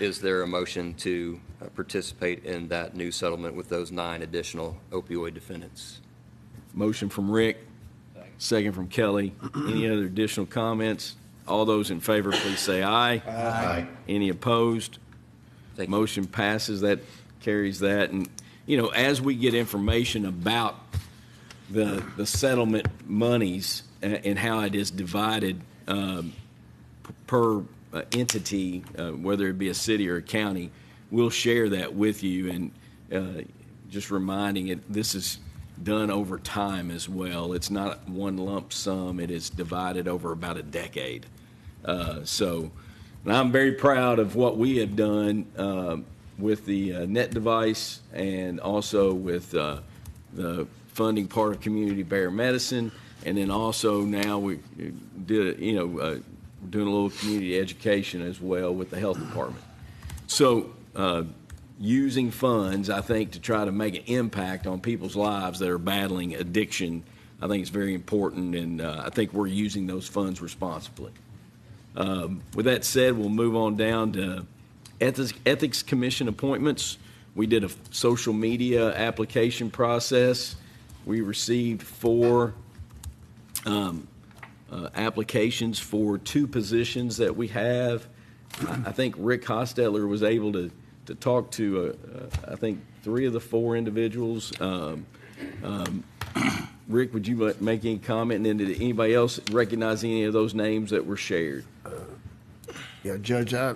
Is there a motion to participate in that new settlement with those 9 additional opioid defendants? Motion from Rick, second from Kelly. Any other additional comments? All those in favor, please say aye. Aye. Any opposed? Thank you. Motion passes. That carries that. And, you know, as we get information about the settlement monies and how it is divided per entity, whether it be a city or a county, we'll share that with you. And just reminding it, this is done over time as well. It's not one lump sum. It is divided over about a decade. So and I'm very proud of what we have done with the net device and also with the funding part of community bear medicine. And then also now we did, doing a little community education as well with the health department. So using funds, I think, to try to make an impact on people's lives that are battling addiction, I think it's very important, and I think we're using those funds responsibly. With that said, we'll move on down to Ethics Commission appointments. We did a social media application process. We received 4 applications for 2 positions that we have. I think Rick Hostetler was able to talk to, I think, 3 of the 4 individuals. Rick, would you make any comment? And then did anybody else recognize any of those names that were shared? Yeah, Judge, I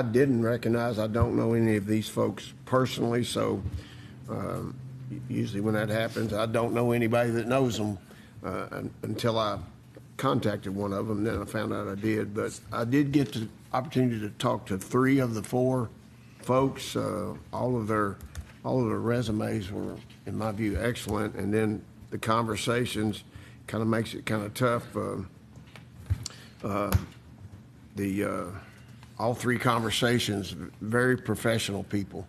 didn't recognize, I don't know any of these folks personally, so usually when that happens, I don't know anybody that knows them until I contacted one of them, then I found out I did. But I did get the opportunity to talk to 3 of the 4 folks. All of their resumes were, in my view, excellent, and then the conversations kind of makes it kind of tough. All 3 conversations, very professional people,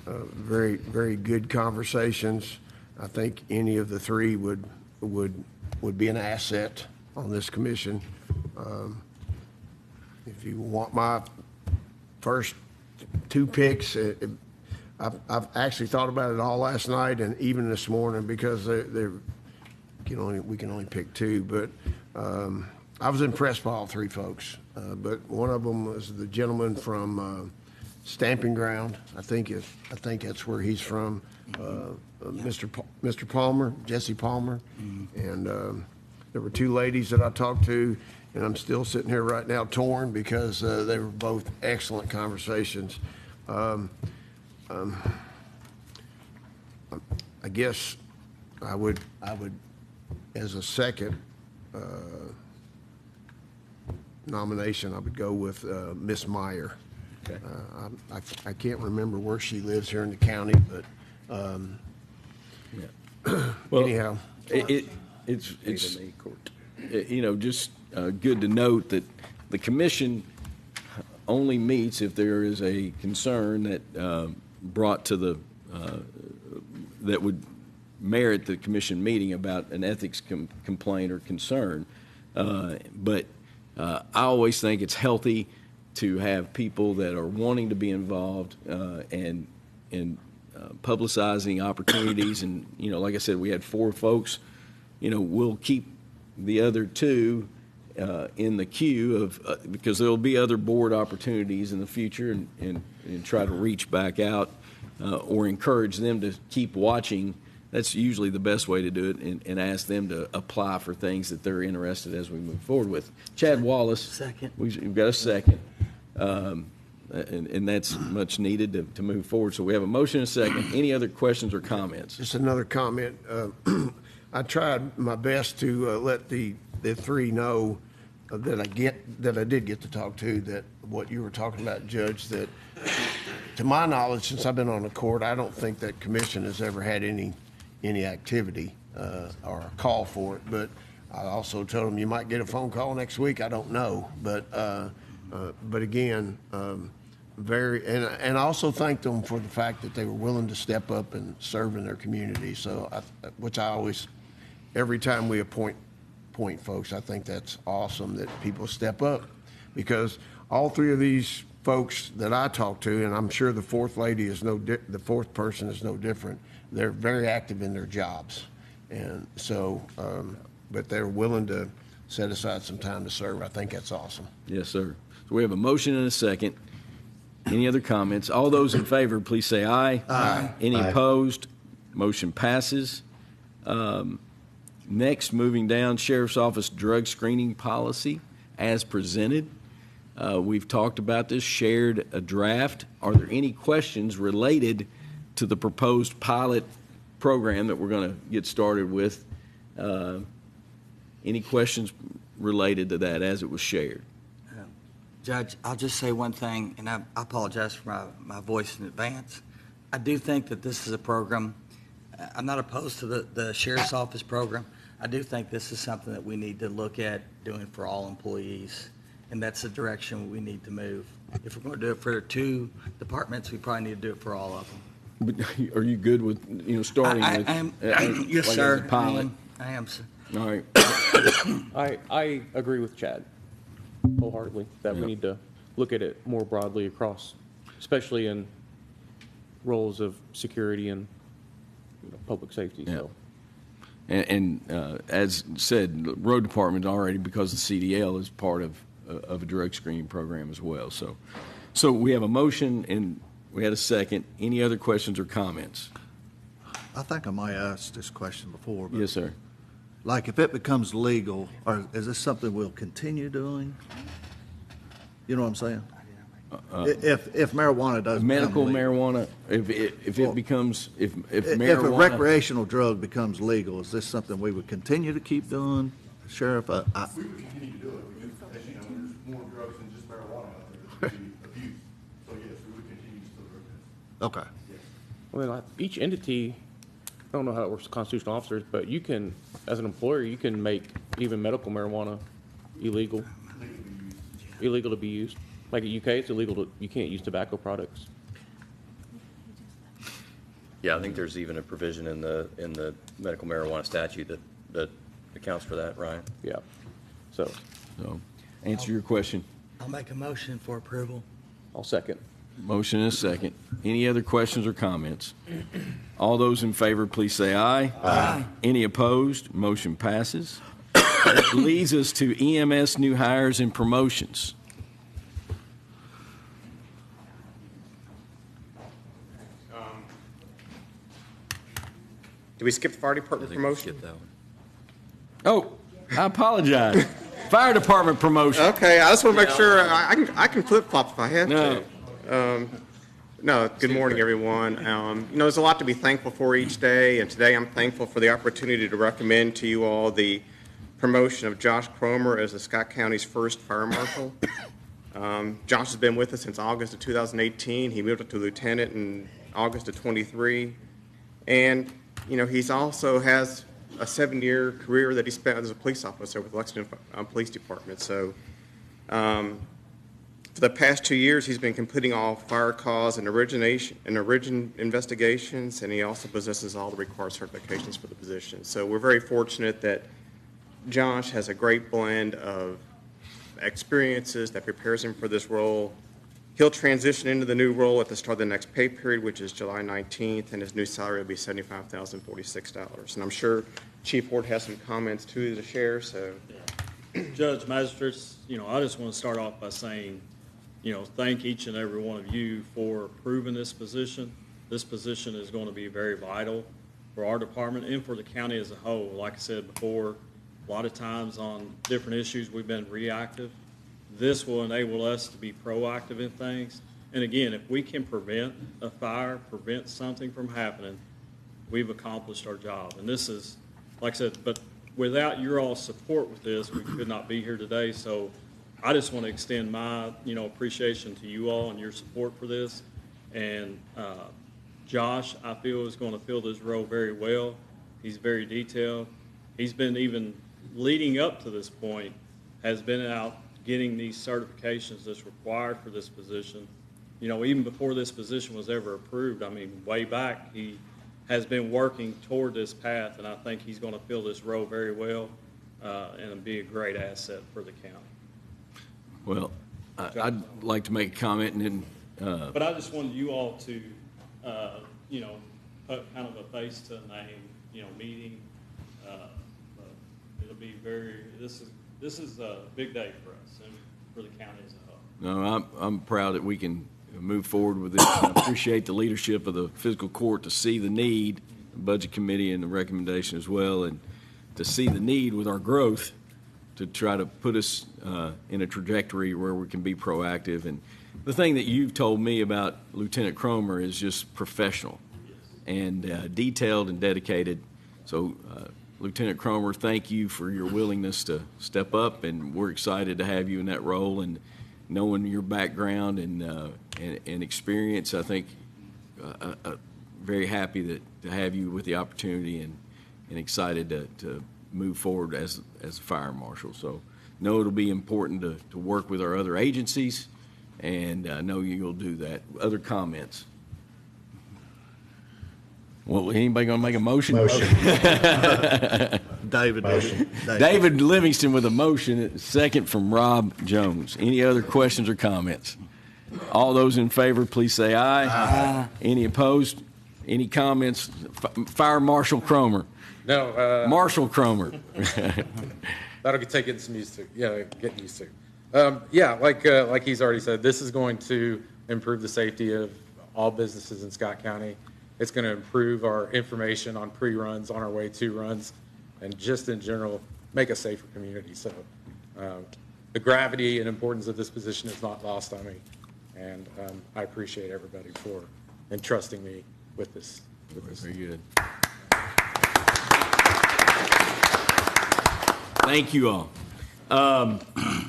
very, very good conversations. I think any of the 3 would be an asset on this commission. If you want my first 2 picks, I've actually thought about it all last night and even this morning because we can only pick 2. But I was impressed by all 3 folks. But one of them was the gentleman from Stamping Ground. I think that's where he's from. Mr. Palmer, Jesse Palmer, and there were 2 ladies that I talked to, and I'm still sitting here right now torn because they were both excellent conversations. I guess I would, as a second nomination, I would go with Miss Meyer. Okay. I can't remember where she lives here in the county, but Well, anyhow, it's just good to note that the commission only meets if there is a concern that brought to the that would merit the commission meeting about an ethics complaint or concern. But I always think it's healthy to have people that are wanting to be involved and publicizing opportunities. And, like I said, we had 4 folks. We'll keep the other 2 in the queue of, because there'll be other board opportunities in the future, and try to reach back out or encourage them to keep watching. That's usually the best way to do it, and ask them to apply for things that they're interested as we move forward with. Chad Wallace. Second. We've got a second. And that's much needed to move forward. So we have a motion and a second. Any other questions or comments? Just another comment. I tried my best to let the three know that I did get to talk to, that what you were talking about, Judge, that to my knowledge, since I've been on the court, I don't think that commission has ever had any activity or a call for it. But I also told them you might get a phone call next week. I don't know, but again, and I also thank them for the fact that they were willing to step up and serve in their community. So, which I always, every time we appoint folks, I think that's awesome that people step up, because all three of these folks that I talk to, and I'm sure the fourth person is no different. They're very active in their jobs, and so, but they're willing to set aside some time to serve. I think that's awesome. Yes, sir. So we have a motion and a second. Any other comments? All those in favor, please say aye. Aye. Any opposed? Motion passes. Next, moving down, Sheriff's Office drug screening policy as presented. We've talked about this, shared a draft. Are there any questions related to the proposed pilot program that we're going to get started with? Any questions related to that as it was shared? Judge, I'll just say one thing, and I apologize for my voice in advance. I do think that this is a program, I'm not opposed to the Sheriff's Office program. I do think this is something that we need to look at doing for all employees, and that's the direction we need to move. If we're going to do it for 2 departments, we probably need to do it for all of them. But are you good with, starting with? I am, yes, like sir. as a pilot? I am, sir. All right. I agree with Chad wholeheartedly that we need to look at it more broadly across, especially in roles of security and public safety. Yeah. So. And as said, the road department already, because the CDL is part of a drug screening program as well. So we have a motion and we had a second. Any other questions or comments? I think I might have asked this question before. But Yes, sir. like if it becomes legal, or is this something we'll continue doing? You know what I'm saying? If marijuana doesn't Medical become legal. marijuana, if it becomes, if If a marijuana. recreational drug becomes legal, is this something we would continue to keep doing, Sheriff? We would continue to do it, because, as you know, there's more drugs than just marijuana out there that could be abused. So yes, we would continue to still drug test. Okay. Yes. Well, each entity, I don't know how it works with constitutional officers, but you can, as an employer, you can make even medical marijuana illegal. Illegal to be used. Like in UK, it's illegal you can't use tobacco products. Yeah, I think there's even a provision in the medical marijuana statute that accounts for that, Ryan. Yeah. So, Answer your question. I'll make a motion for approval. I'll second. Motion and a second. Any other questions or comments? All those in favor, please say aye. Aye. Any opposed? Motion passes. That leads us to EMS new hires and promotions. Did we skip the fire department promotion? Skip that one. Oh, I apologize. Fire department promotion. Okay, I just want to make sure I can flip flop if I have to. No, good morning, everyone. There's a lot to be thankful for each day, and today I'm thankful for the opportunity to recommend to you all the promotion of Josh Cromer as the Scott County's first fire marshal. Josh has been with us since August of 2018. He moved up to lieutenant in August of 23, and he's also has a 7-year career that he spent as a police officer with Lexington Police Department. So for the past 2 years, he's been completing all fire cause and origin investigations, and he also possesses all the required certifications for the position. So we're very fortunate that Josh has a great blend of experiences that prepares him for this role. He'll transition into the new role at the start of the next pay period, which is July 19th, and his new salary will be $75,046. And I'm sure Chief Ward has some comments too to share. So, Judge, magistrates, I just want to start off by saying, thank each and every one of you for approving this position. This position is going to be very vital for our department and for the county as a whole. Like I said before, a lot of times on different issues, we've been reactive. This will enable us to be proactive in things. And again, if we can prevent a fire, prevent something from happening, we've accomplished our job. And this is, like I said, but without your all's support with this, we could not be here today. So I just want to extend my, appreciation to you all and your support for this. And Josh, I feel, is going to fill this role very well. He's very detailed. He's been, even leading up to this point, has been out getting these certifications that's required for this position. Even before this position was ever approved, way back, he has been working toward this path, and I think he's going to fill this role very well and be a great asset for the county. Well, I'd like to make a comment, and then. But I just wanted you all to, put kind of a face to a name, meeting. It'll be this is a big day for us and for the county as a whole. No, I'm proud that we can move forward with this. I appreciate the leadership of the fiscal court to see the need, the budget committee and the recommendation as well, and to see the need with our growth to try to put us in a trajectory where we can be proactive. And the thing that you've told me about Lieutenant Cromer is just professional and detailed and dedicated. So, Lieutenant Cromer, thank you for your willingness to step up, and we're excited to have you in that role. And knowing your background and experience, I think very happy to have you with the opportunity and excited to move forward as a fire marshal. So know it'll be important to work with our other agencies, and I know you'll do that. Other comments? Well, anybody going to make a motion? David. Motion. David Livingston with a motion, second from Rob Jones. Any other questions or comments? All those in favor, please say aye. Aye. Any opposed? Any comments? Fire Marshal Cromer. No. Marshal Cromer. That'll take getting some used to. Yeah, getting used to. Like he's already said, this is going to improve the safety of all businesses in Scott County. It's going to improve our information on pre-runs, on our way to runs, and just in general, make a safer community. So the gravity and importance of this position is not lost on me, and I appreciate everybody for entrusting me with this. Very good. Thank you all.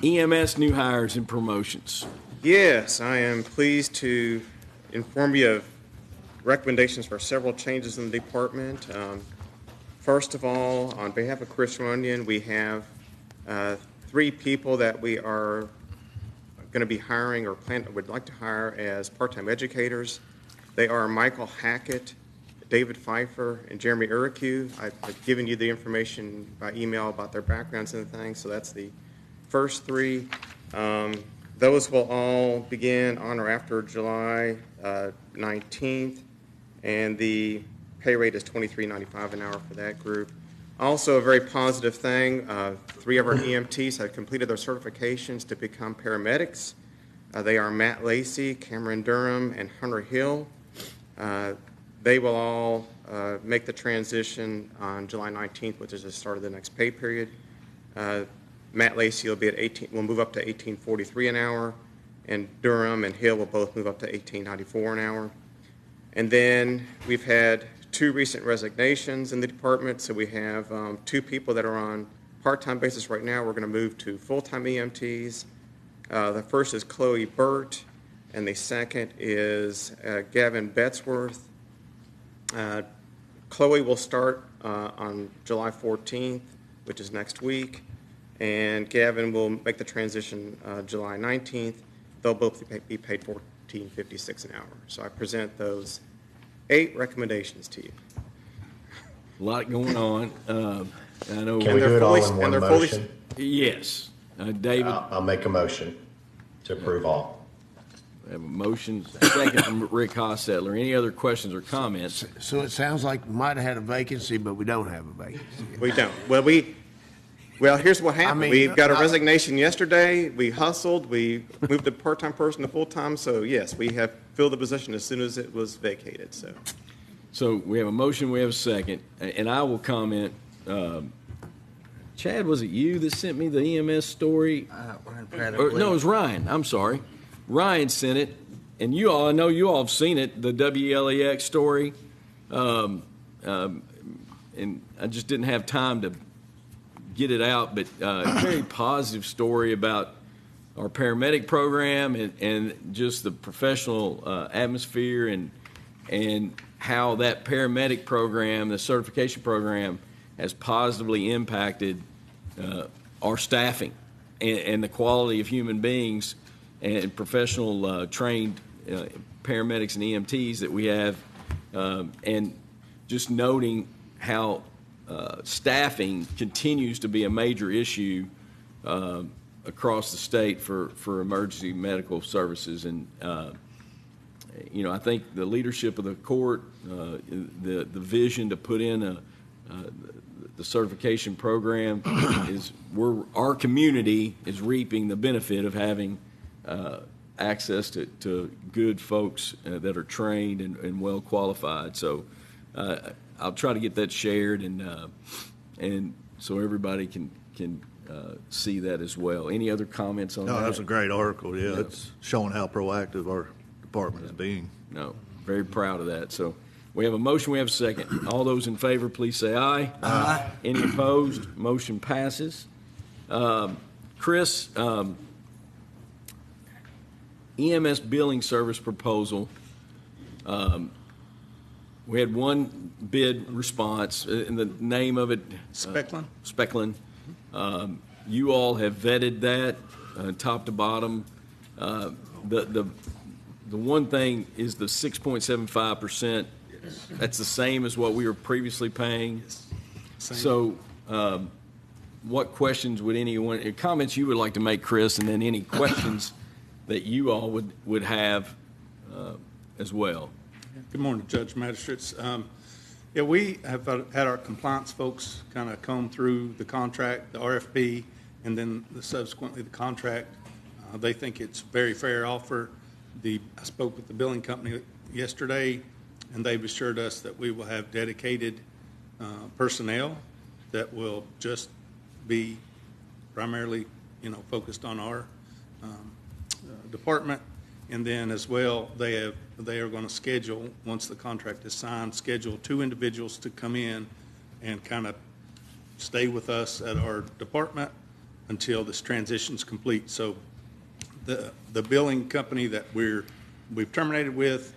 EMS new hires and promotions. Yes, I am pleased to inform you of recommendations for several changes in the department. First of all, on behalf of Chris Runyon, we have 3 people that we are going to be hiring or would like to hire as part-time educators. They are Michael Hackett, David Pfeiffer, and Jeremy Uricu. I've given you the information by email about their backgrounds and things, so that's the first 3. Those will all begin on or after July 19th, and the pay rate is $23.95 an hour for that group. Also, a very positive thing, 3 of our EMTs have completed their certifications to become paramedics. They are Matt Lacey, Cameron Durham, and Hunter Hill. They will all make the transition on July 19th, which is the start of the next pay period. Matt Lacey will be at will move up to $18.43 an hour, and Durham and Hill will both move up to $18.94 an hour. And then we've had 2 recent resignations in the department. So we have 2 people that are on part-time basis right now. We're going to move to full-time EMTs. The first is Chloe Burt, and the second is Gavin Betzworth. Chloe will start on July 14th, which is next week, and Gavin will make the transition July 19th. They'll both be paid $14.56 an hour. So I present those 8 recommendations to you. A lot going on. I know. Can we do it all in one motion? Yes. David? I'll make a motion to approve all. We have a motion, second from Rick Hostetler. Any other questions or comments? So it sounds like we might have had a vacancy, but we don't have a vacancy. We don't. Well, we Well, here's what happened. mean, We got a resignation yesterday. We hustled. We moved the part-time person to full-time. So yes, we have filled the position as soon as it was vacated. So we have a motion, we have a second, and I will comment. Chad, was it you that sent me the EMS story? Ryan Pratt, I No, it believe. was Ryan. I'm sorry. Ryan sent it, and I know you all have seen it, the WLEX story. And I just didn't have time to get it out, but very positive story about our paramedic program and just the professional atmosphere and how that paramedic program, the certification program, has positively impacted our staffing and the quality of human beings and professional trained paramedics and EMTs that we have, and just noting how staffing continues to be a major issue across the state for emergency medical services. And I think the leadership of the court, the vision to put in the certification program is our community is reaping the benefit of having access to good folks that are trained and well qualified. So I'll try to get that shared and so everybody can see that as well. Any other comments on that? No, that's a great article. Yeah, it's showing how proactive our department is being. No, very proud of that. So we have a motion, we have a second. All those in favor, please say aye. Aye. Any opposed? Motion passes. Chris, EMS billing service proposal. We had one bid response, and the name of it? Specklin. Specklin. You all have vetted that top to bottom. The one thing is the 6.75%. That's the same as what we were previously paying. Same. So what questions would anyone, comments you would like to make, Chris, and then any questions that you all would have as well? Good morning, Judge Magistrates. We have had our compliance folks kind of comb through the contract, the RFP, and then subsequently the contract. They think it's a very fair offer. I spoke with the billing company yesterday, and they've assured us that we will have dedicated personnel that will just be primarily, focused on our department. And then as well, they are going to schedule, once the contract is signed, schedule 2 individuals to come in and kind of stay with us at our department until this transition's complete. So the billing company that we've terminated with,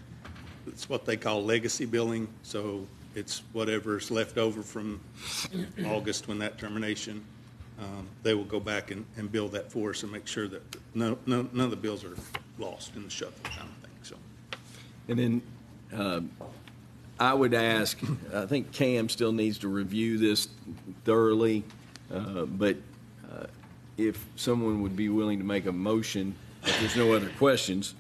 it's what they call legacy billing. So it's whatever's left over from August when that termination. They will go back and bill that for us and make sure that none of the bills are lost in the shuffle kind of thing. So, and then I would ask, I think Cam still needs to review this thoroughly, but if someone would be willing to make a motion, if there's no other questions,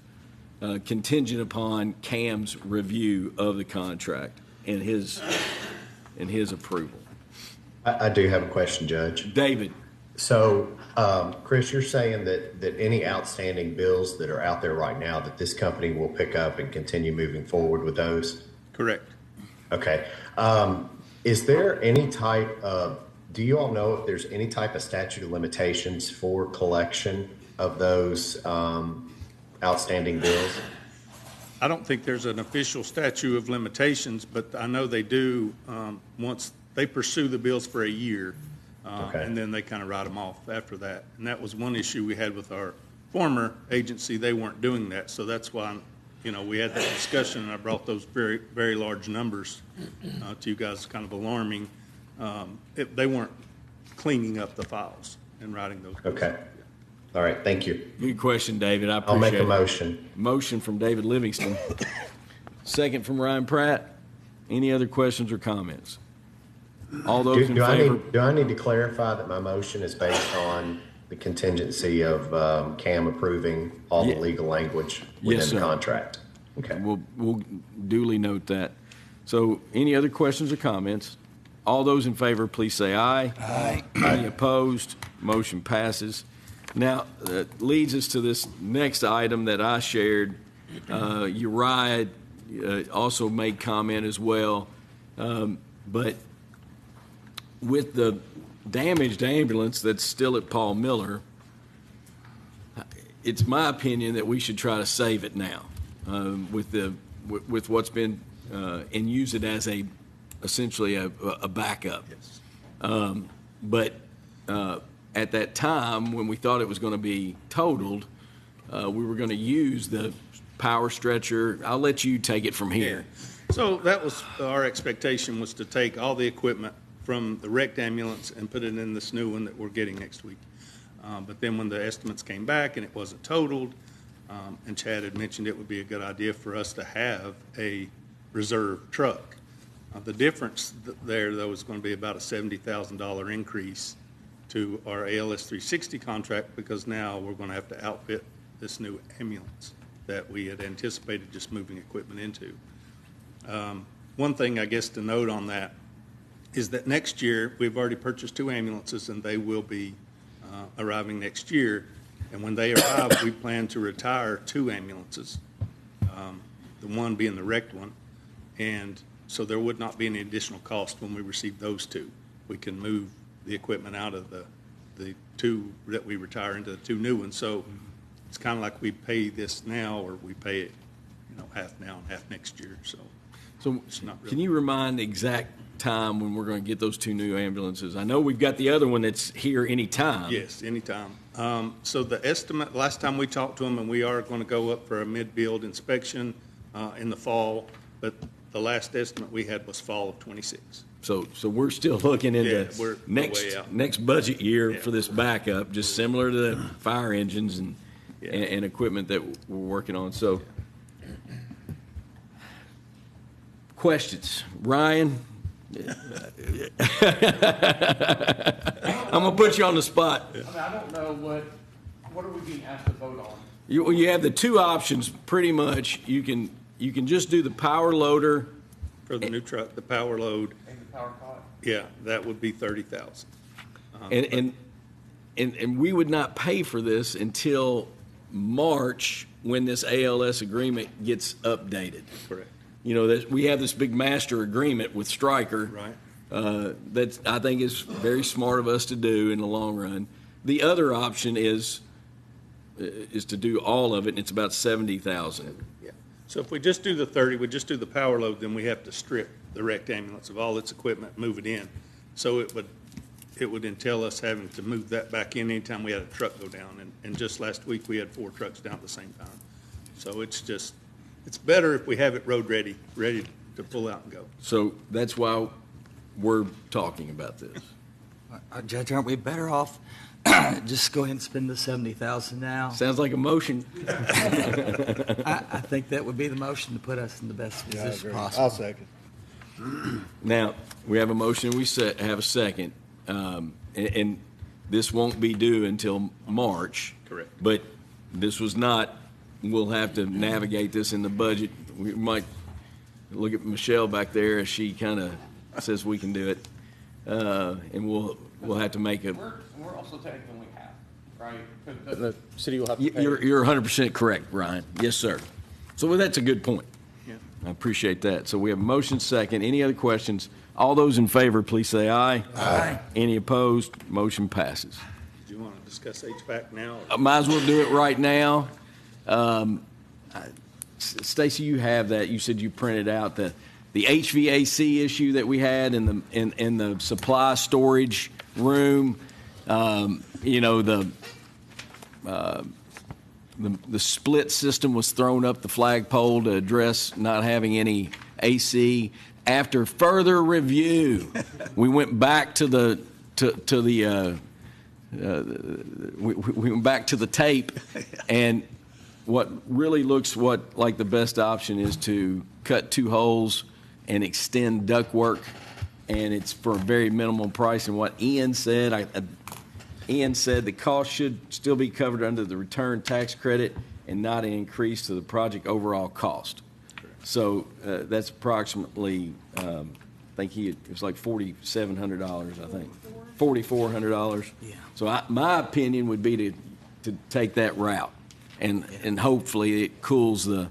contingent upon Cam's review of the contract and his approval. I do have a question, Judge. David. So, Chris, you're saying that any outstanding bills that are out there right now, that this company will pick up and continue moving forward with those? correct. Okay. Is there any type of, do you all know if there's any type of statute of limitations for collection of those outstanding bills? I don't think there's an official statute of limitations, but I know they do, once they pursue the bills for a year, Okay. and then they kind of write them off after that. And that was one issue we had with our former agency. They weren't doing that. So that's why, we had that discussion, and I brought those very, very large numbers to you guys, kind of alarming. They weren't cleaning up the files and writing those bills. Okay. All right, thank you. Good question, David. I appreciate I'll make a it. motion. Motion from David Livingston. Second from Ryan Pratt. Any other questions or comments? All those in favor? Do I need to clarify that my motion is based on the contingency of CAM approving all the legal language within the contract? Okay. We'll duly note that. So any other questions or comments? All those in favor, please say aye. Aye. Any opposed? Motion passes. Now, that leads us to this next item that I shared. Uriah also made comment as well. But with the damaged ambulance that's still at Paul Miller, it's my opinion that we should try to save it now with what's been and use it as essentially a backup. Yes. But at that time, when we thought it was going to be totaled, we were going to use the power stretcher. I'll let you take it from here. Yeah. So that was our expectation, was to take all the equipment from the wrecked ambulance and put it in this new one that we're getting next week. But then when the estimates came back and it wasn't totaled, and Chad had mentioned it would be a good idea for us to have a reserve truck. The difference there, though, is going to be about a $70,000 increase to our ALS 360 contract, because now we're going to have to outfit this new ambulance that we had anticipated just moving equipment into. One thing I guess to note on that is that next year, we've already purchased 2 ambulances, and they will be arriving next year. And when they arrive, we plan to retire 2 ambulances, the one being the wrecked one. And so there would not be any additional cost when we receive those 2. We can move the equipment out of the 2 that we retire into the 2 new ones. So it's kind of like we pay this now, or we pay it, half now and half next year. So it's not really. Can you remind the exact time when we're going to get those 2 new ambulances? I know we've got the other one that's here anytime. Yes, anytime. So the estimate, last time we talked to them, and we are going to go up for a mid-build inspection in the fall, but the last estimate we had was fall of 26. So we're still looking into we're way out. next budget year for this backup, just similar to the fire engines and equipment that we're working on. So, questions, Ryan? I'm gonna put you on the spot. I mean, I don't know what are we being asked to vote on? You have the 2 options pretty much. You can just do the power loader for the new truck, the power load. And the power cot? Yeah, that would be $30,000. And we would not pay for this until March, when this ALS agreement gets updated. Correct. We have this big master agreement with Stryker. Right. That I think is very smart of us to do in the long run. The other option is to do all of it, and it's about $70,000. Yeah. So if we just do the 30, we just do the power load, then we have to strip the wrecked ambulance of all its equipment, move it in. So it would entail us having to move that back in anytime we had a truck go down. And just last week, we had 4 trucks down at the same time. So it's better if we have it road ready to pull out and go. So that's why we're talking about this. Judge, aren't we better off just go ahead and spend the $70,000 now? Sounds like a motion. I think that would be the motion to put us in the best position possible. I'll second. Now, we have a motion, we have a second, and this won't be due until March. Correct. But this was not, we'll have to navigate this in the budget. We might look at Michelle back there as she kind of says we can do it, and we'll have to make a. We're also technically half, right? The city will have to pay. You're 100% correct, Ryan. Yes, sir. So that's a good point. Yeah. I appreciate that. So we have a motion second. Any other questions? All those in favor, please say aye. Aye. Any opposed? Motion passes. Do you want to discuss HVAC now? Might as well do it right now. Stacy, you have that. You said you printed out the HVAC issue that we had in the supply storage room. The split system was thrown up the flagpole to address not having any AC. After further review, we went back to the we went back to the tape, and what really looks like the best option is to cut 2 holes and extend ductwork, and it's for a very minimal price. And what Ian said, Ian said the cost should still be covered under the return tax credit and not an increase to the project overall cost. So that's approximately think it was like $4,700, I think. $4,400. Yeah. So my opinion would be to take that route, and hopefully it cools the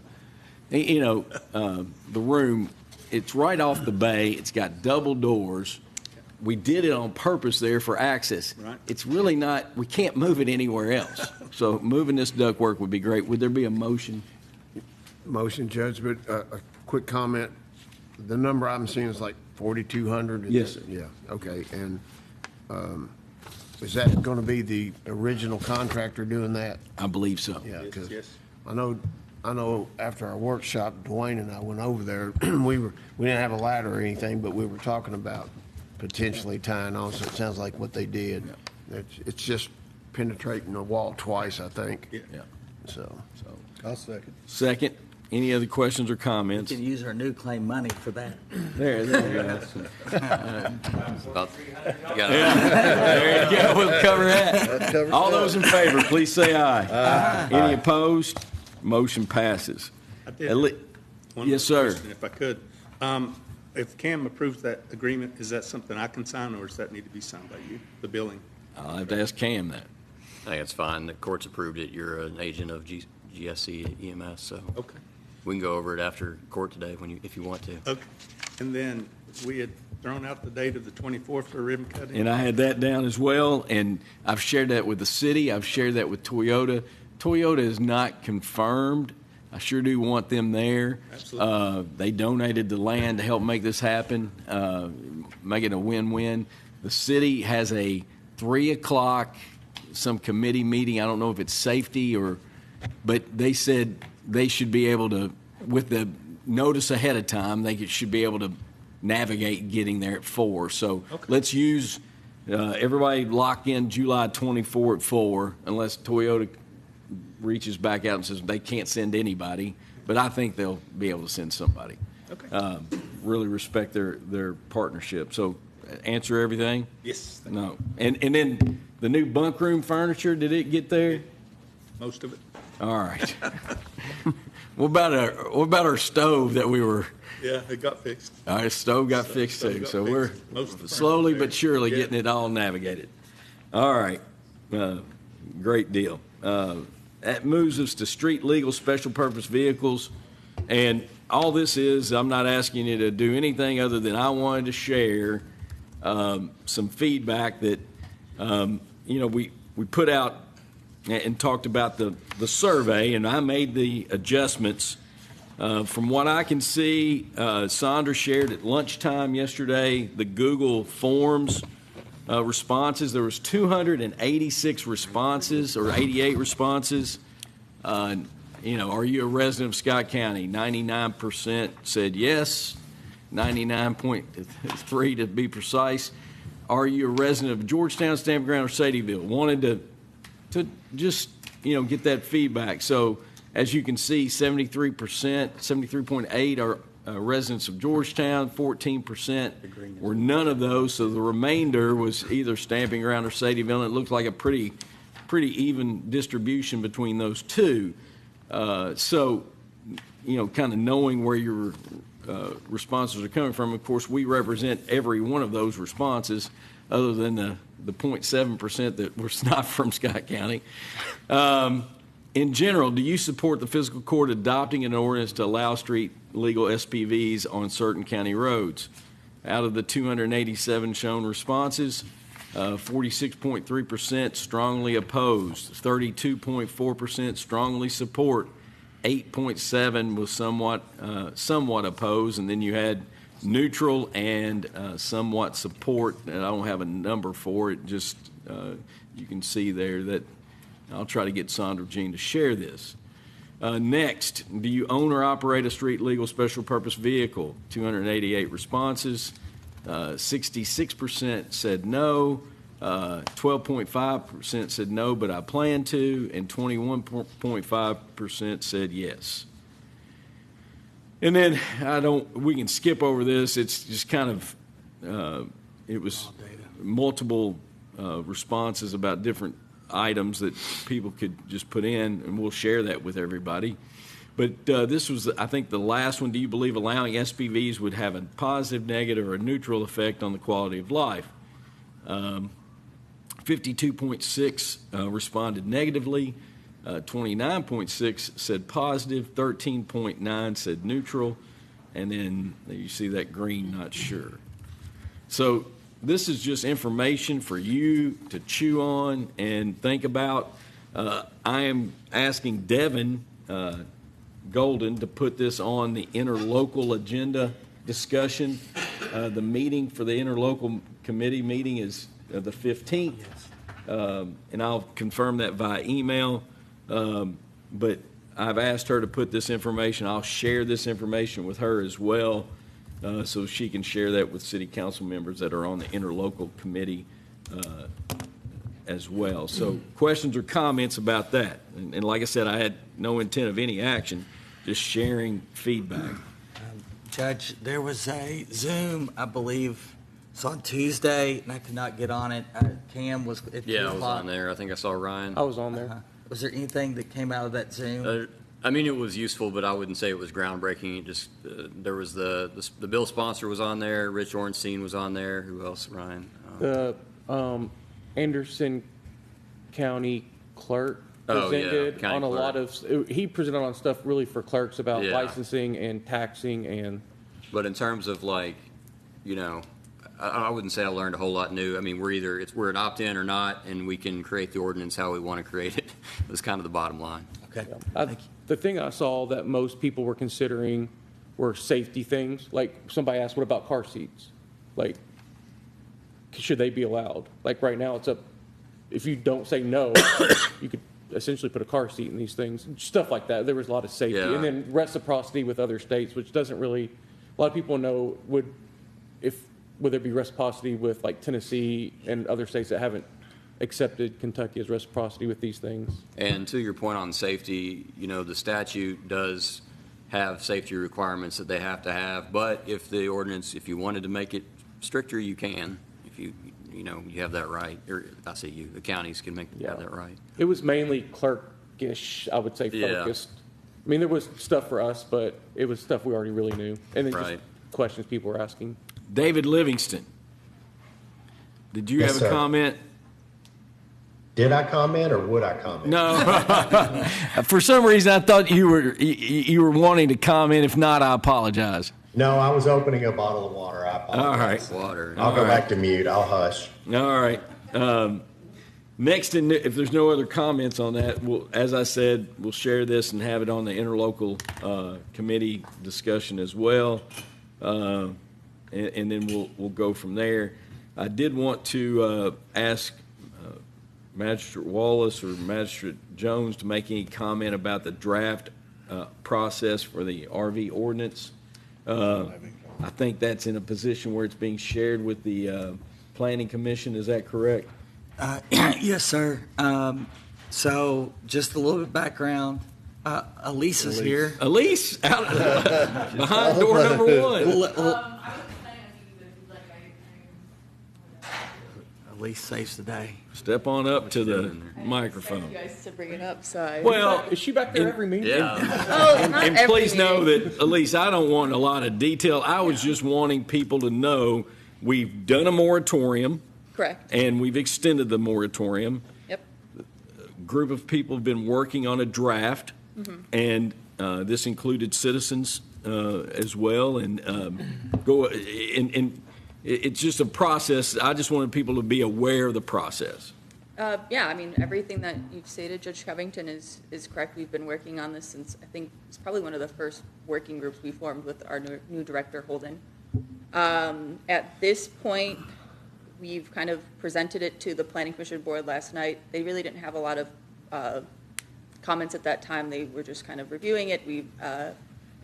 room. It's right off the bay. It's got double doors. We did it on purpose there for access. Right. It's really not, we can't move it anywhere else. So moving this ductwork would be great. Would there be a motion? Motion, Judge, but a quick comment. The number I'm seeing is like 4,200? Yes, sir. Yeah, okay. And is that going to be the original contractor doing that? I believe so. Yeah, because Yes. I know after our workshop, Dwayne and I went over there. We didn't have a ladder or anything, but we were talking about potentially tying on, so it sounds like what they did. It's just penetrating the wall twice, I think. Yeah. So, I'll second. Second, any other questions or comments? We can use our new claim money for that. There you go. About- got it. There you go. We'll cover That that. covers All that. those in favor, please say aye. Any opposed? Motion passes. I did. At le- One Yes, more sir. question, if I could. If Cam approves that agreement, is that something I can sign, or does that need to be signed by you, the billing? I'll have to ask Cam that. I think it's fine. The court's approved it. You're an agent of GSC EMS, so Okay. we can go over it after court today if you want to. Okay. And then we had thrown out the date of the 24th for ribbon cutting. And I had that down as well, and I've shared that with the city. I've shared that with Toyota. Toyota is not confirmed. I sure do want them there. Absolutely. They donated the land to help make this happen, make it a win-win. The city has a 3 o'clock, some committee meeting. I don't know if it's safety but they said they should be able to, with the notice ahead of time, should be able to navigate getting there at 4. So let's use, everybody lock in July 24 at 4, unless Toyota reaches back out and says they can't send anybody, but I think they'll be able to send somebody. Okay. Really respect their partnership. So answer everything? Yes, No. And then the new bunk room furniture, did it get there? most of it. All right. What about our stove that we were, Yeah, it got fixed. our stove got fixed Stove too. got So fixed. we're Most of the slowly furniture. but surely Yeah. getting it all navigated. All right. Great deal. That moves us to street legal special purpose vehicles. And all this is, I'm not asking you to do anything other than I wanted to share some feedback that, we put out and talked about the survey, and I made the adjustments. From what I can see, Sandra shared at lunchtime yesterday the Google Forms responses. There was 286 responses, or 88 responses. Are you a resident of Scott County? 99% said yes, 99.3 to be precise. Are you a resident of Georgetown, Stamping Ground, or Sadieville? Wanted to just, get that feedback. So as you can see, 73%, 73.8 are residents of Georgetown, 14% were none of those. So the remainder was either Stamping Ground or Sadieville. And it looked like a pretty even distribution between those two. So, kind of knowing where your responses are coming from. Of course, we represent every one of those responses, other than the 0.7% that was not from Scott County. In general, do you support the fiscal court adopting an ordinance to allow street legal SPVs on certain county roads? Out of the 287 shown responses, 46.3% strongly opposed, 32.4% strongly support, 8.7% was somewhat opposed, and then you had neutral and somewhat support, and I don't have a number for it. Just you can see there that I'll try to get Sandra Jean to share this. Next, do you own or operate a street legal special purpose vehicle? 288 responses. 66% said no. 12.5% said no, but I plan to, and 21.5% said yes. And then we can skip over this. It's just kind of, it was multiple responses about different items that people could just put in, and we'll share that with everybody. But this was, I think, the last one. Do you believe allowing SPVs would have a positive, negative, or neutral effect on the quality of life? 52.6 responded negatively. 29.6 said positive. 13.9 said neutral. And then you see that green, not sure. So this is just information for you to chew on and think about. I am asking Devin Golden to put this on the interlocal agenda discussion. The meeting for the interlocal committee meeting is the 15th, and I'll confirm that via email. But I've asked her to put this information. I'll share this information with her as well, so she can share that with city council members that are on the interlocal committee as well. So questions or comments about that? And like I said, I had no intent of any action, just sharing feedback. Judge, there was a Zoom, I believe, it's on Tuesday, and I could not get on it. Cam was at 2 Yeah, I was o'clock. on there. I think I saw Ryan. I was on there. Was there anything that came out of that Zoom? I mean, it was useful, but I wouldn't say it was groundbreaking. It just there was the bill sponsor was on there. Rich Ornstein was on there. Who else? Ryan. The Anderson County clerk presented county on a clerk. lot of. He presented on stuff really for clerks about Yeah. licensing and taxing and. But in terms of like, you know, I wouldn't say I learned a whole lot new. I mean, we're an opt-in or not, and we can create the ordinance how we want to create it. That's kind of the bottom line. Okay. The thing I saw that most people were considering were safety things. Like somebody asked, what about car seats? Like, should they be allowed? Like right now, it's if you don't say no, you could essentially put a car seat in these things. Stuff like that. There was a lot of safety. Yeah. And then reciprocity with other states, which doesn't really, a lot of people know would there be reciprocity with like Tennessee and other states that haven't accepted Kentucky as reciprocity with these things? And to your point on safety, you know, the statute does have safety requirements that they have to have, but if the ordinance, if you wanted to make it stricter, you can. If you have that right, or I say the counties can have that right. It was mainly clerkish, I would say, focused. I mean, there was stuff for us, but it was stuff we already really knew. And then just questions people were asking. David Livingston, did you have a comment? Did I comment or would I comment? No. For some reason, I thought you were wanting to comment. If not, I apologize. No, I was opening a bottle of water. I apologize. All right. Water. I'll go back to mute. I'll hush. All right. Next, if there's no other comments on that, as I said, we'll share this and have it on the interlocal committee discussion as well, and then we'll go from there. I did want to ask Magistrate Wallace or Magistrate Jones to make any comment about the draft process for the RV ordinance. I think that's in a position where it's being shared with the Planning Commission. Is that correct? Yes, sir. So just a little bit of background. Elise is here. Elise, out behind door number one. Elise saves the day. Step on up to the microphone. You guys to bring it up, so. Well, is she back there every meeting? Yeah. And please know that, Elise, I don't want a lot of detail. I was just wanting people to know we've done a moratorium. Correct. And we've extended the moratorium. Yep. A group of people have been working on a draft, and this included citizens as well. And it's just a process. I just wanted people to be aware of the process. Yeah, I mean, everything that you've stated, Judge Covington, is correct. We've been working on this since, I think, it's probably one of the first working groups we formed with our new director, Holden. At this point, we've kind of presented it to the Planning Commission board last night. They really didn't have a lot of comments at that time. They were just kind of reviewing it.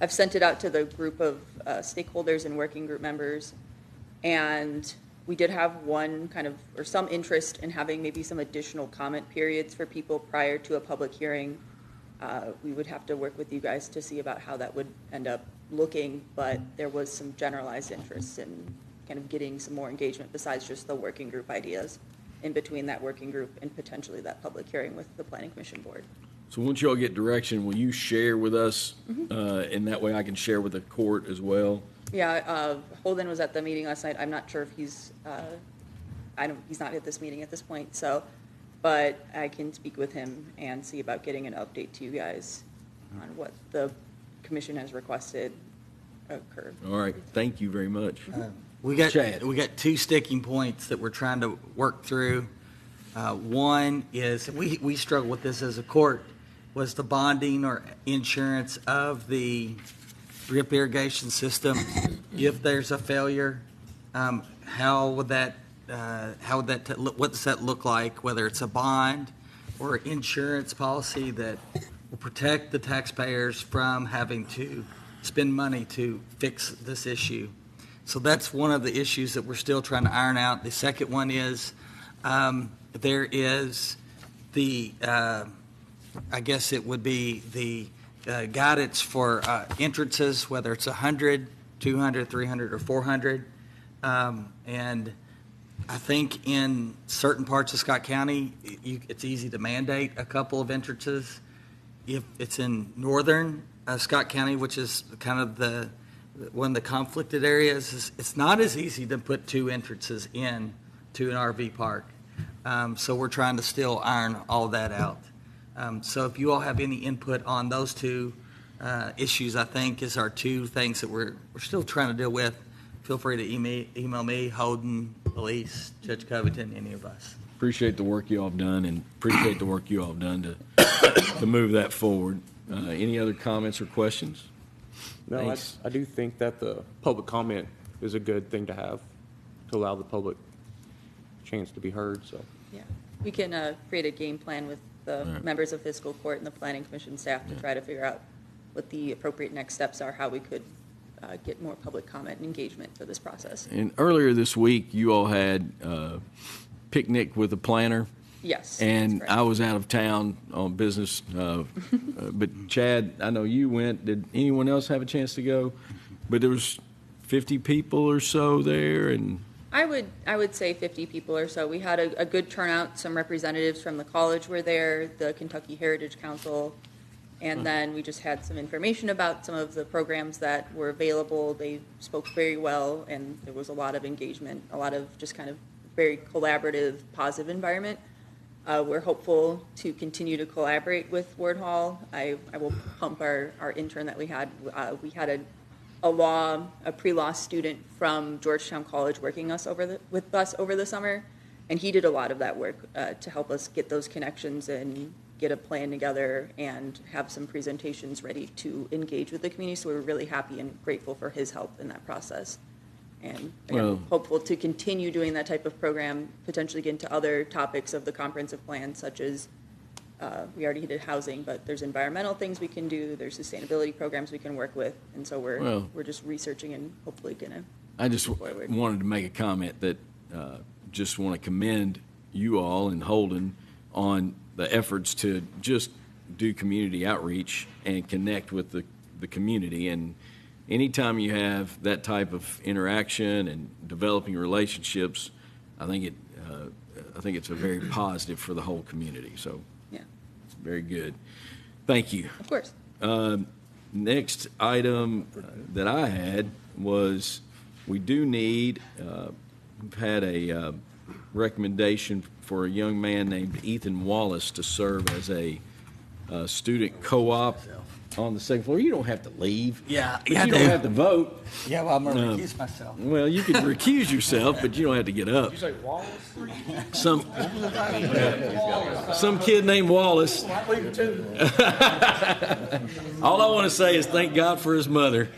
I've sent it out to the group of stakeholders and working group members. And we did have some interest in having maybe some additional comment periods for people prior to a public hearing. We would have to work with you guys to see about how that would end up looking, but there was some generalized interest in kind of getting some more engagement besides just the working group ideas in between that working group and potentially that public hearing with the Planning Commission board. So once y'all get direction, will you share with us? And that way I can share with the court as well? Yeah, Holden was at the meeting last night. I'm not sure if he's not at this meeting at this point, so, but I can speak with him and see about getting an update to you guys on what the commission has requested occur. All right, thank you very much. We got Chad. 2 sticking points that we're trying to work through. One is, we struggle with this as a court, was the bonding or insurance of the drip irrigation system. If there's a failure, what does that look like, whether it's a bond or insurance policy that will protect the taxpayers from having to spend money to fix this issue. So that's one of the issues that we're still trying to iron out. The second one is there is the, I guess it would be the guidance for entrances, whether it's 100, 200, 300, or 400. And I think in certain parts of Scott County, it's easy to mandate a couple of entrances. If it's in northern Scott County, which is kind of one of the conflicted areas, it's not as easy to put 2 entrances in to an RV park. So we're trying to still iron all that out. So if you all have any input on those 2 issues, I think is our 2 things that we're still trying to deal with. Feel free to email me, Holden, Elise, Judge Covington, any of us. Appreciate the work you all have done, and appreciate the work you all have done to move that forward. Any other comments or questions? No, I do think that the public comment is a good thing to have, to allow the public a chance to be heard, so. Yeah, we can create a game plan with the members of fiscal court and the planning commission staff to try to figure out what the appropriate next steps are, how we could get more public comment and engagement for this process. And earlier this week, you all had a picnic with a planner. Yes. And I was out of town on business, but Chad, I know you went. Did anyone else have a chance to go? But there was 50 people or so there, and I would say 50 people or so. We had a good turnout. Some representatives from the college were there, the Kentucky Heritage Council, and then we just had some information about some of the programs that were available. They spoke very well, and there was a lot of engagement, a lot of just kind of very collaborative, positive environment. We're hopeful to continue to collaborate with Ward Hall. I will pump our intern that we had. We had a pre-law student from Georgetown College working with us over the summer, and he did a lot of that work to help us get those connections and get a plan together and have some presentations ready to engage with the community. So we're really happy and grateful for his help in that process. And again, hopeful to continue doing that type of program, potentially get into other topics of the comprehensive plan, such as we already did housing, but there's environmental things we can do, there's sustainability programs we can work with, and so we're just researching and hopefully gonna. I just wanted to make a comment that just want to commend you all and Holden on the efforts to just do community outreach and connect with the community. And anytime you have that type of interaction and developing relationships, I think it's a very positive for the whole community. So yeah, it's very good. Thank you. Of course. Next item that I had was we do need, we've had a recommendation for a young man named Ethan Wallace to serve as a student co-op on the second floor. You don't have to leave. Yeah, but you don't have to vote. Yeah, well, I'm going to recuse myself. Well, you can recuse yourself, but you don't have to get up. Did you say Wallace? Some kid named Wallace. All I want to say is thank God for his mother.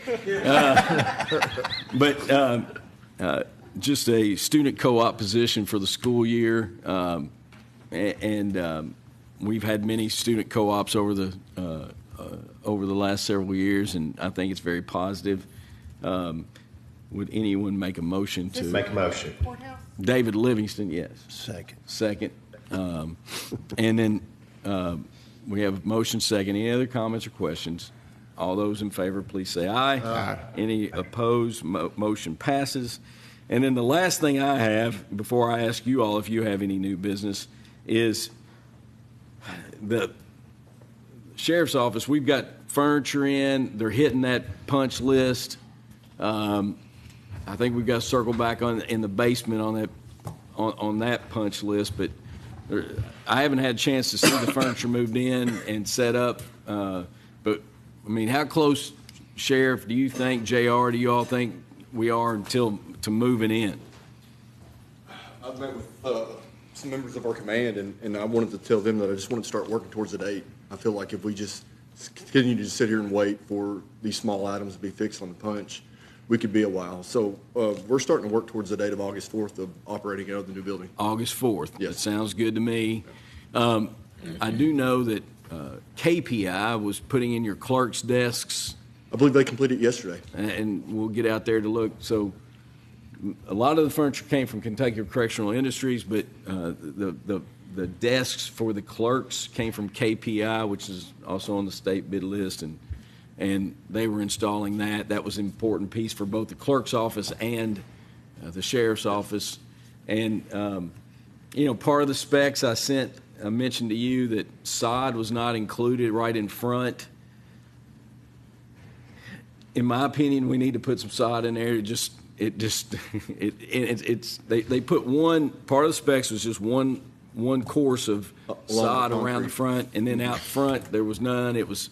But just a student co-op position for the school year, and we've had many student co-ops over the last several years, and I think it's very positive. Would anyone make a motion to Make a motion. David Livingston? Yes. Second. And then we have a motion second. Any other comments or questions? All those in favor, please say aye. Aye. Any opposed? Motion passes. And then the last thing I have, before I ask you all if you have any new business, is sheriff's office, we've got furniture in. They're hitting that punch list. I think we've got to circle back in the basement on that punch list, but I haven't had a chance to see the furniture moved in and set up. But I mean, how close, Sheriff, do you think, JR, do you all think we are to moving in? I've met with some members of our command, and I wanted to tell them that I just wanted to start working towards the date. I feel like if we just continue to sit here and wait for these small items to be fixed on the punch, we could be a while. So we're starting to work towards the date of August 4th of operating out of the new building. August 4th. Yes. That sounds good to me. I do know that KPI was putting in your clerk's desks. I believe they completed yesterday. And we'll get out there to look. So a lot of the furniture came from Kentucky Correctional Industries, but the desks for the clerks came from KPI, which is also on the state bid list, and they were installing that. That was an important piece for both the clerk's office and the sheriff's office. And, part of the specs I mentioned to you that sod was not included right in front. In my opinion, we need to put some sod in there. They put one, part of the specs was just one course of sod around the front, and then out front there was none. It was,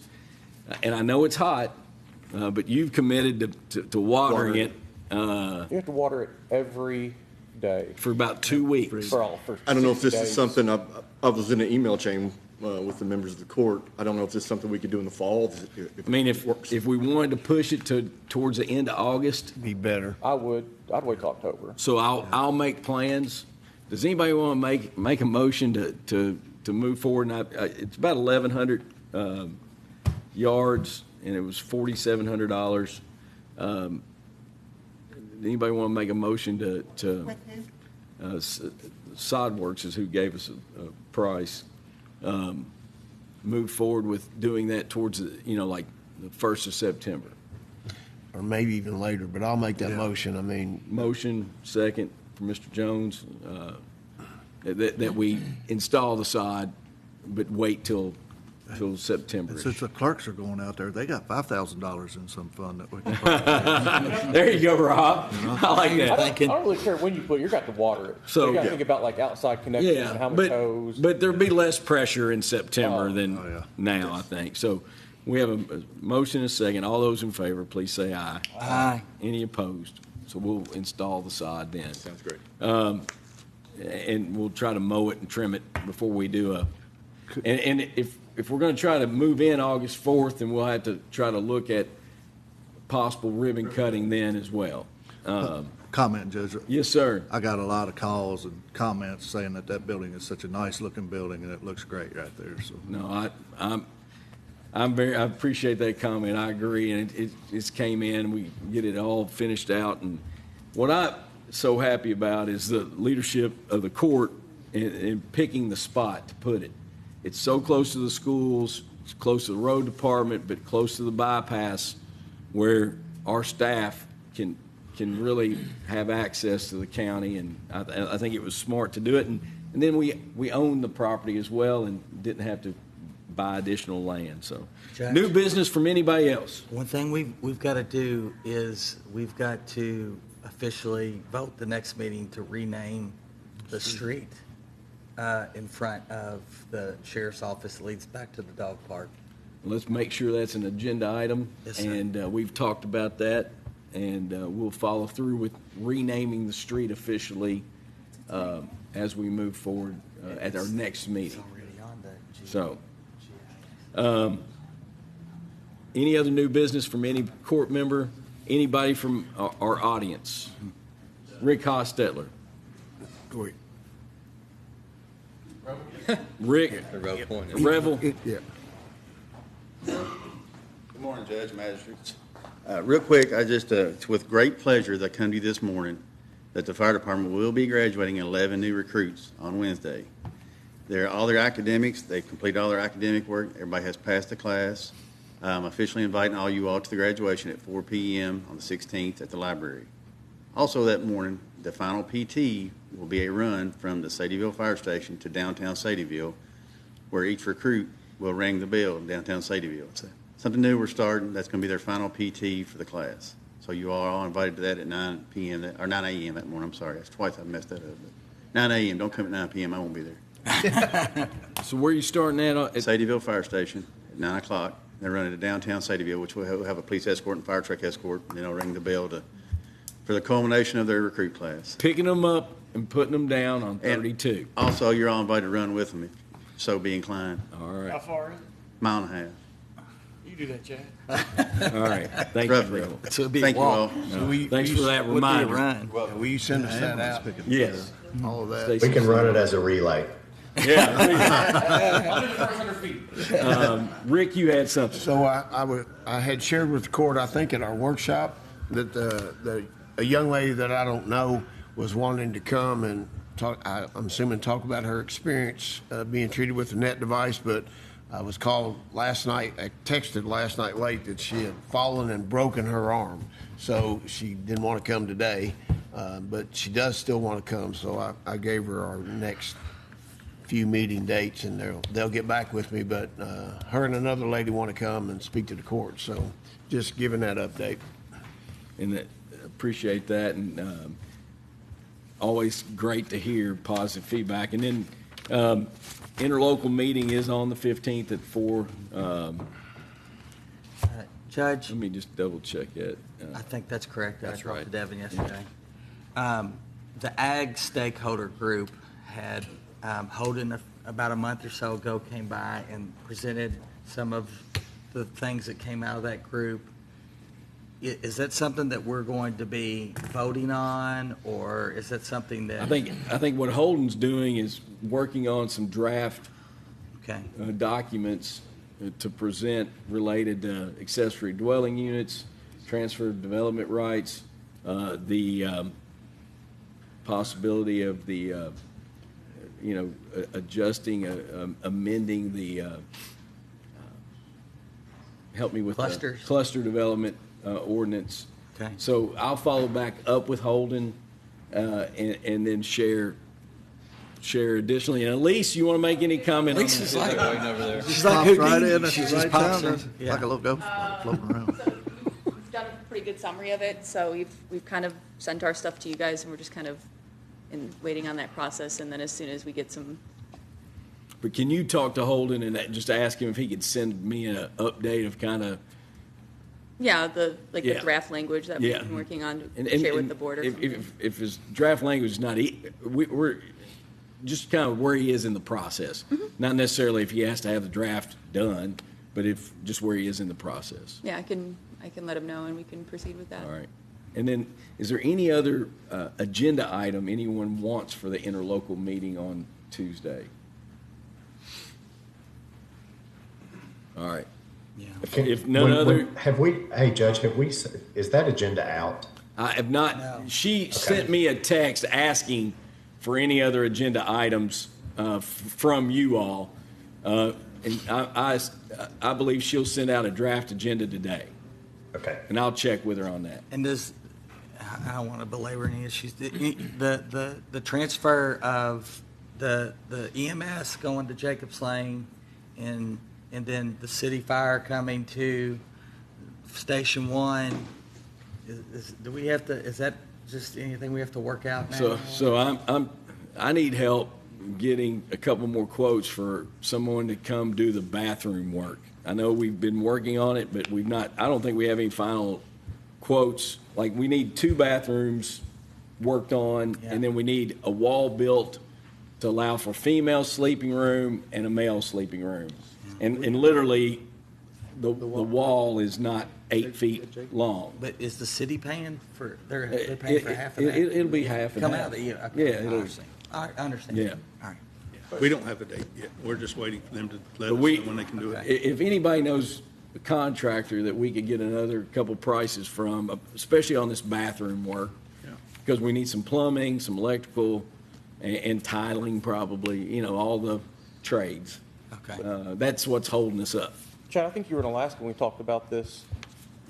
and I know it's hot, but you've committed to watering it. You have to water it every day for about 2 weeks. I don't know if this is something, I was in an email chain with the members of the court. I don't know if this is something we could do in the fall. I mean, if we wanted to push it towards the end of August, be better. I'd wait till October. So I'll make plans. Does anybody want to make a motion to move forward? And it's about 1,100 yards, and it was $4,700. Anybody want to make a motion to Sodworks is who gave us a price. Move forward with doing that towards like the 1st of September. Or maybe even later, but I'll make that motion. Motion, second for Mr. Jones, that we install the sod, but wait till September. And since the clerks are going out there, they got $5,000 in some fund that we can probably There you go, Rob. I like that. I don't really care when you put it. You're got to water it. So you got to think about like outside connections and how many toes. But there'll be less pressure in September than now, I think. So we have a motion and a second. All those in favor, please say aye. Aye. Any opposed? So we'll install the sod then. Sounds great. And we'll try to mow it and trim it before we do and if we're going to try to move in August 4th, then we'll have to try to look at possible ribbon cutting then as well. Comment, Judge. Yes, sir. I got a lot of calls and comments saying that building is such a nice looking building and it looks great right there. So no, I appreciate that comment. I agree, and it came in. We get it all finished out, and what I'm so happy about is the leadership of the court in picking the spot to put it. It's so close to the schools, it's close to the road department, but close to the bypass, where our staff can really have access to the county, and I think it was smart to do it. And then we own the property as well and didn't have to buy additional land. So Judge, new business from anybody else. One thing we've got to do is we've got to officially vote the next meeting to rename the street in front of the sheriff's office that leads back to the dog park. Let's make sure that's an agenda item. Yes, sir. And we've talked about that, and we'll follow through with renaming the street officially as we move forward at our next meeting. It's already on the So, any other new business from any court member? Anybody from our audience? Rick Hostetler. Wait. Rick. Revel. Yeah. Good morning, Judge, Magistrates. Real quick, it's with great pleasure that I come to you this morning that the fire department will be graduating 11 new recruits on Wednesday. They're all their academics. They've completed all their academic work. Everybody has passed the class. I'm officially inviting all you all to the graduation at 4 p.m. on the 16th at the library. Also that morning, the final PT will be a run from the Sadieville Fire Station to downtown Sadieville, where each recruit will ring the bell in downtown Sadieville. It's something new we're starting. That's going to be their final PT for the class. So you are all invited to that at 9 p.m. or 9 a.m. that morning. I'm sorry, that's twice I've messed that up. But 9 a.m. Don't come at 9 p.m. I won't be there. So where are you starting at? Sadieville Fire Station at 9 o'clock. They're running to downtown Sadieville, which will have a police escort and fire truck escort. And then they'll ring the bell for the culmination of their recruit class. Picking them up and putting them down on 32. And also, you're all invited to run with them if so be inclined. All right. How far is it? Mile and a half. You do that, Chad. All right. Thank Roughly. you, Bill. Thank you all. Thanks for that reminder. Will you send us that out? Yes. All of that. We can run it as a relay. Yeah. Rick, you had something. So I had shared with the court, I think at our workshop, that a young lady that I don't know was wanting to come and talk, I'm assuming talk about her experience being treated with the net device, but I was called last night, I texted last night late that she had fallen and broken her arm. So she didn't want to come today, but she does still want to come. So I gave her our next few meeting dates, and they'll get back with me. But her and another lady want to come and speak to the court. So just giving that update. And appreciate that, and always great to hear positive feedback. And then interlocal meeting is on the 15th at 4. Judge? Let me just double check it. I think that's correct. That's I talked right. to Devin yesterday. The ag stakeholder group had Holden about a month or so ago came by and presented some of the things that came out of that group. Is that something that we're going to be voting on, or is that something that? I think what Holden's doing is working on some draft okay. Documents to present related to accessory dwelling units, transfer of development rights, the possibility of the adjusting, amending the help me with Clusters. the cluster development ordinance. Okay. So I'll follow back up with Holden and then share additionally. And Elise, you want to make any comment? Elise on is that? like, She's like Houdini. She just pops in. Yeah. Like a little ghost floating around. So we've done a pretty good summary of it, so we've kind of sent our stuff to you guys, and we're just kind of waiting on that process, and then as soon as we get some. But can you talk to Holden and just ask him if he could send me an update of kind of. Yeah, the draft language that we've been working on to share with the board. Or if his draft language is not, we're just kind of where he is in the process. Mm-hmm. Not necessarily if he has to have the draft done, but if just where he is in the process. Yeah, I can let him know, and we can proceed with that. All right. And then, is there any other agenda item anyone wants for the interlocal meeting on Tuesday? All right. Yeah. If none other. Hey, Judge, is that agenda out? I have not. No. She sent me a text asking for any other agenda items from you all. And I believe she'll send out a draft agenda today. Okay. And I'll check with her on that. And I don't want to belabor any issues. The transfer of the EMS going to Jacobs Lane and then the city fire coming to Station 1, is that just anything we have to work out now? So I need help getting a couple more quotes for someone to come do the bathroom work. I know we've been working on it, but I don't think we have any final quotes. Like, we need 2 bathrooms worked on, and then we need a wall built to allow for female sleeping room and a male sleeping room. And literally, the wall is not 8 feet long. But is the city paying for? They're paying for half of that. It'll be half of that. Come out of the I understand. Yeah. All right. We don't have a date yet. We're just waiting for them to let us know when they can do it. If anybody knows a contractor that we could get another couple prices from, especially on this bathroom work, because we need some plumbing, some electrical, and tiling probably, all the trades. Okay. That's what's holding us up. Chad, I think you were in Alaska when we talked about this.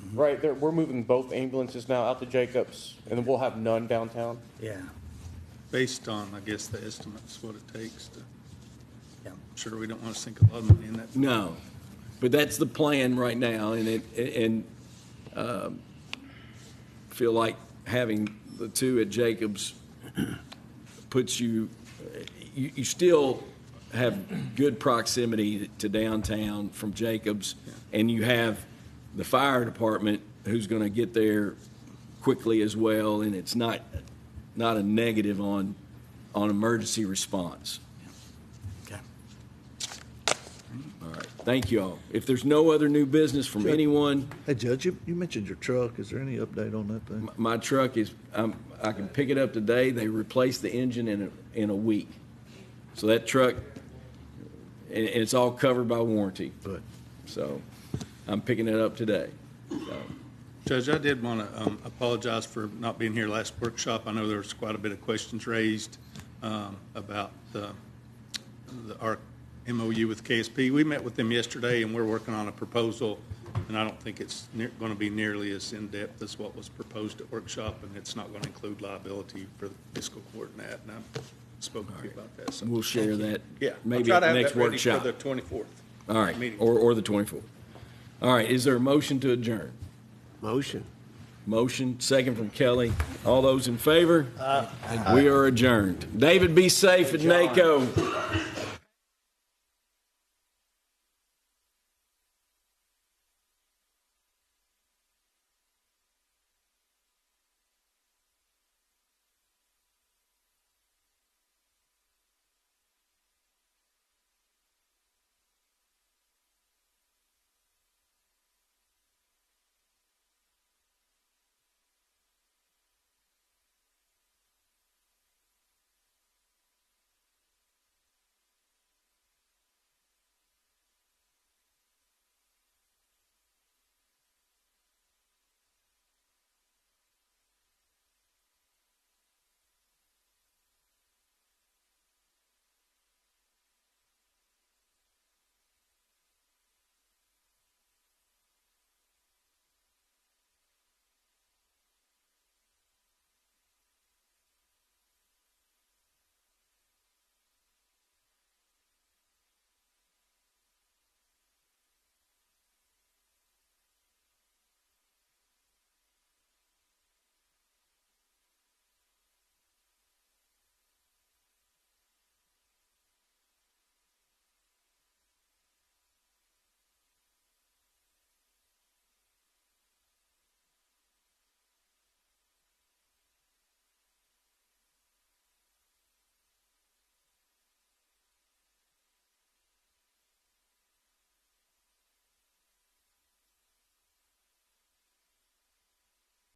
Mm-hmm. Right, we're moving both ambulances now out to Jacobs, and then we'll have none downtown. Yeah. Based on, I guess, the estimates, what it takes to. Sure, we don't want to sink a lot of money in that. No, but that's the plan right now, and feel like having the two at Jacobs puts you still have good proximity to downtown from Jacobs, and you have the fire department who's going to get there quickly as well, and it's not a negative on emergency response. Okay. All right, thank you all. If there's no other new business from anyone. Hey, Judge, you mentioned your truck. Is there any update on that thing? My truck is, I can pick it up today. They replaced the engine in a week. So that truck, and it's all covered by warranty. Good. So I'm picking it up today. So. Judge, I did want to apologize for not being here last workshop. I know there was quite a bit of questions raised about our MOU with KSP. We met with them yesterday, and we're working on a proposal, and I don't think it's going to be nearly as in-depth as what was proposed at workshop, and it's not going to include liability for the fiscal court and that, and I've spoken to you about that. So We'll share that yeah, maybe I'll at try the to have next that ready workshop. for the 24th. All right, meeting. or the 24th. All right, is there a motion to adjourn? Motion. Motion, second from Kelly. All those in favor? We are adjourned. David, be safe at NACO.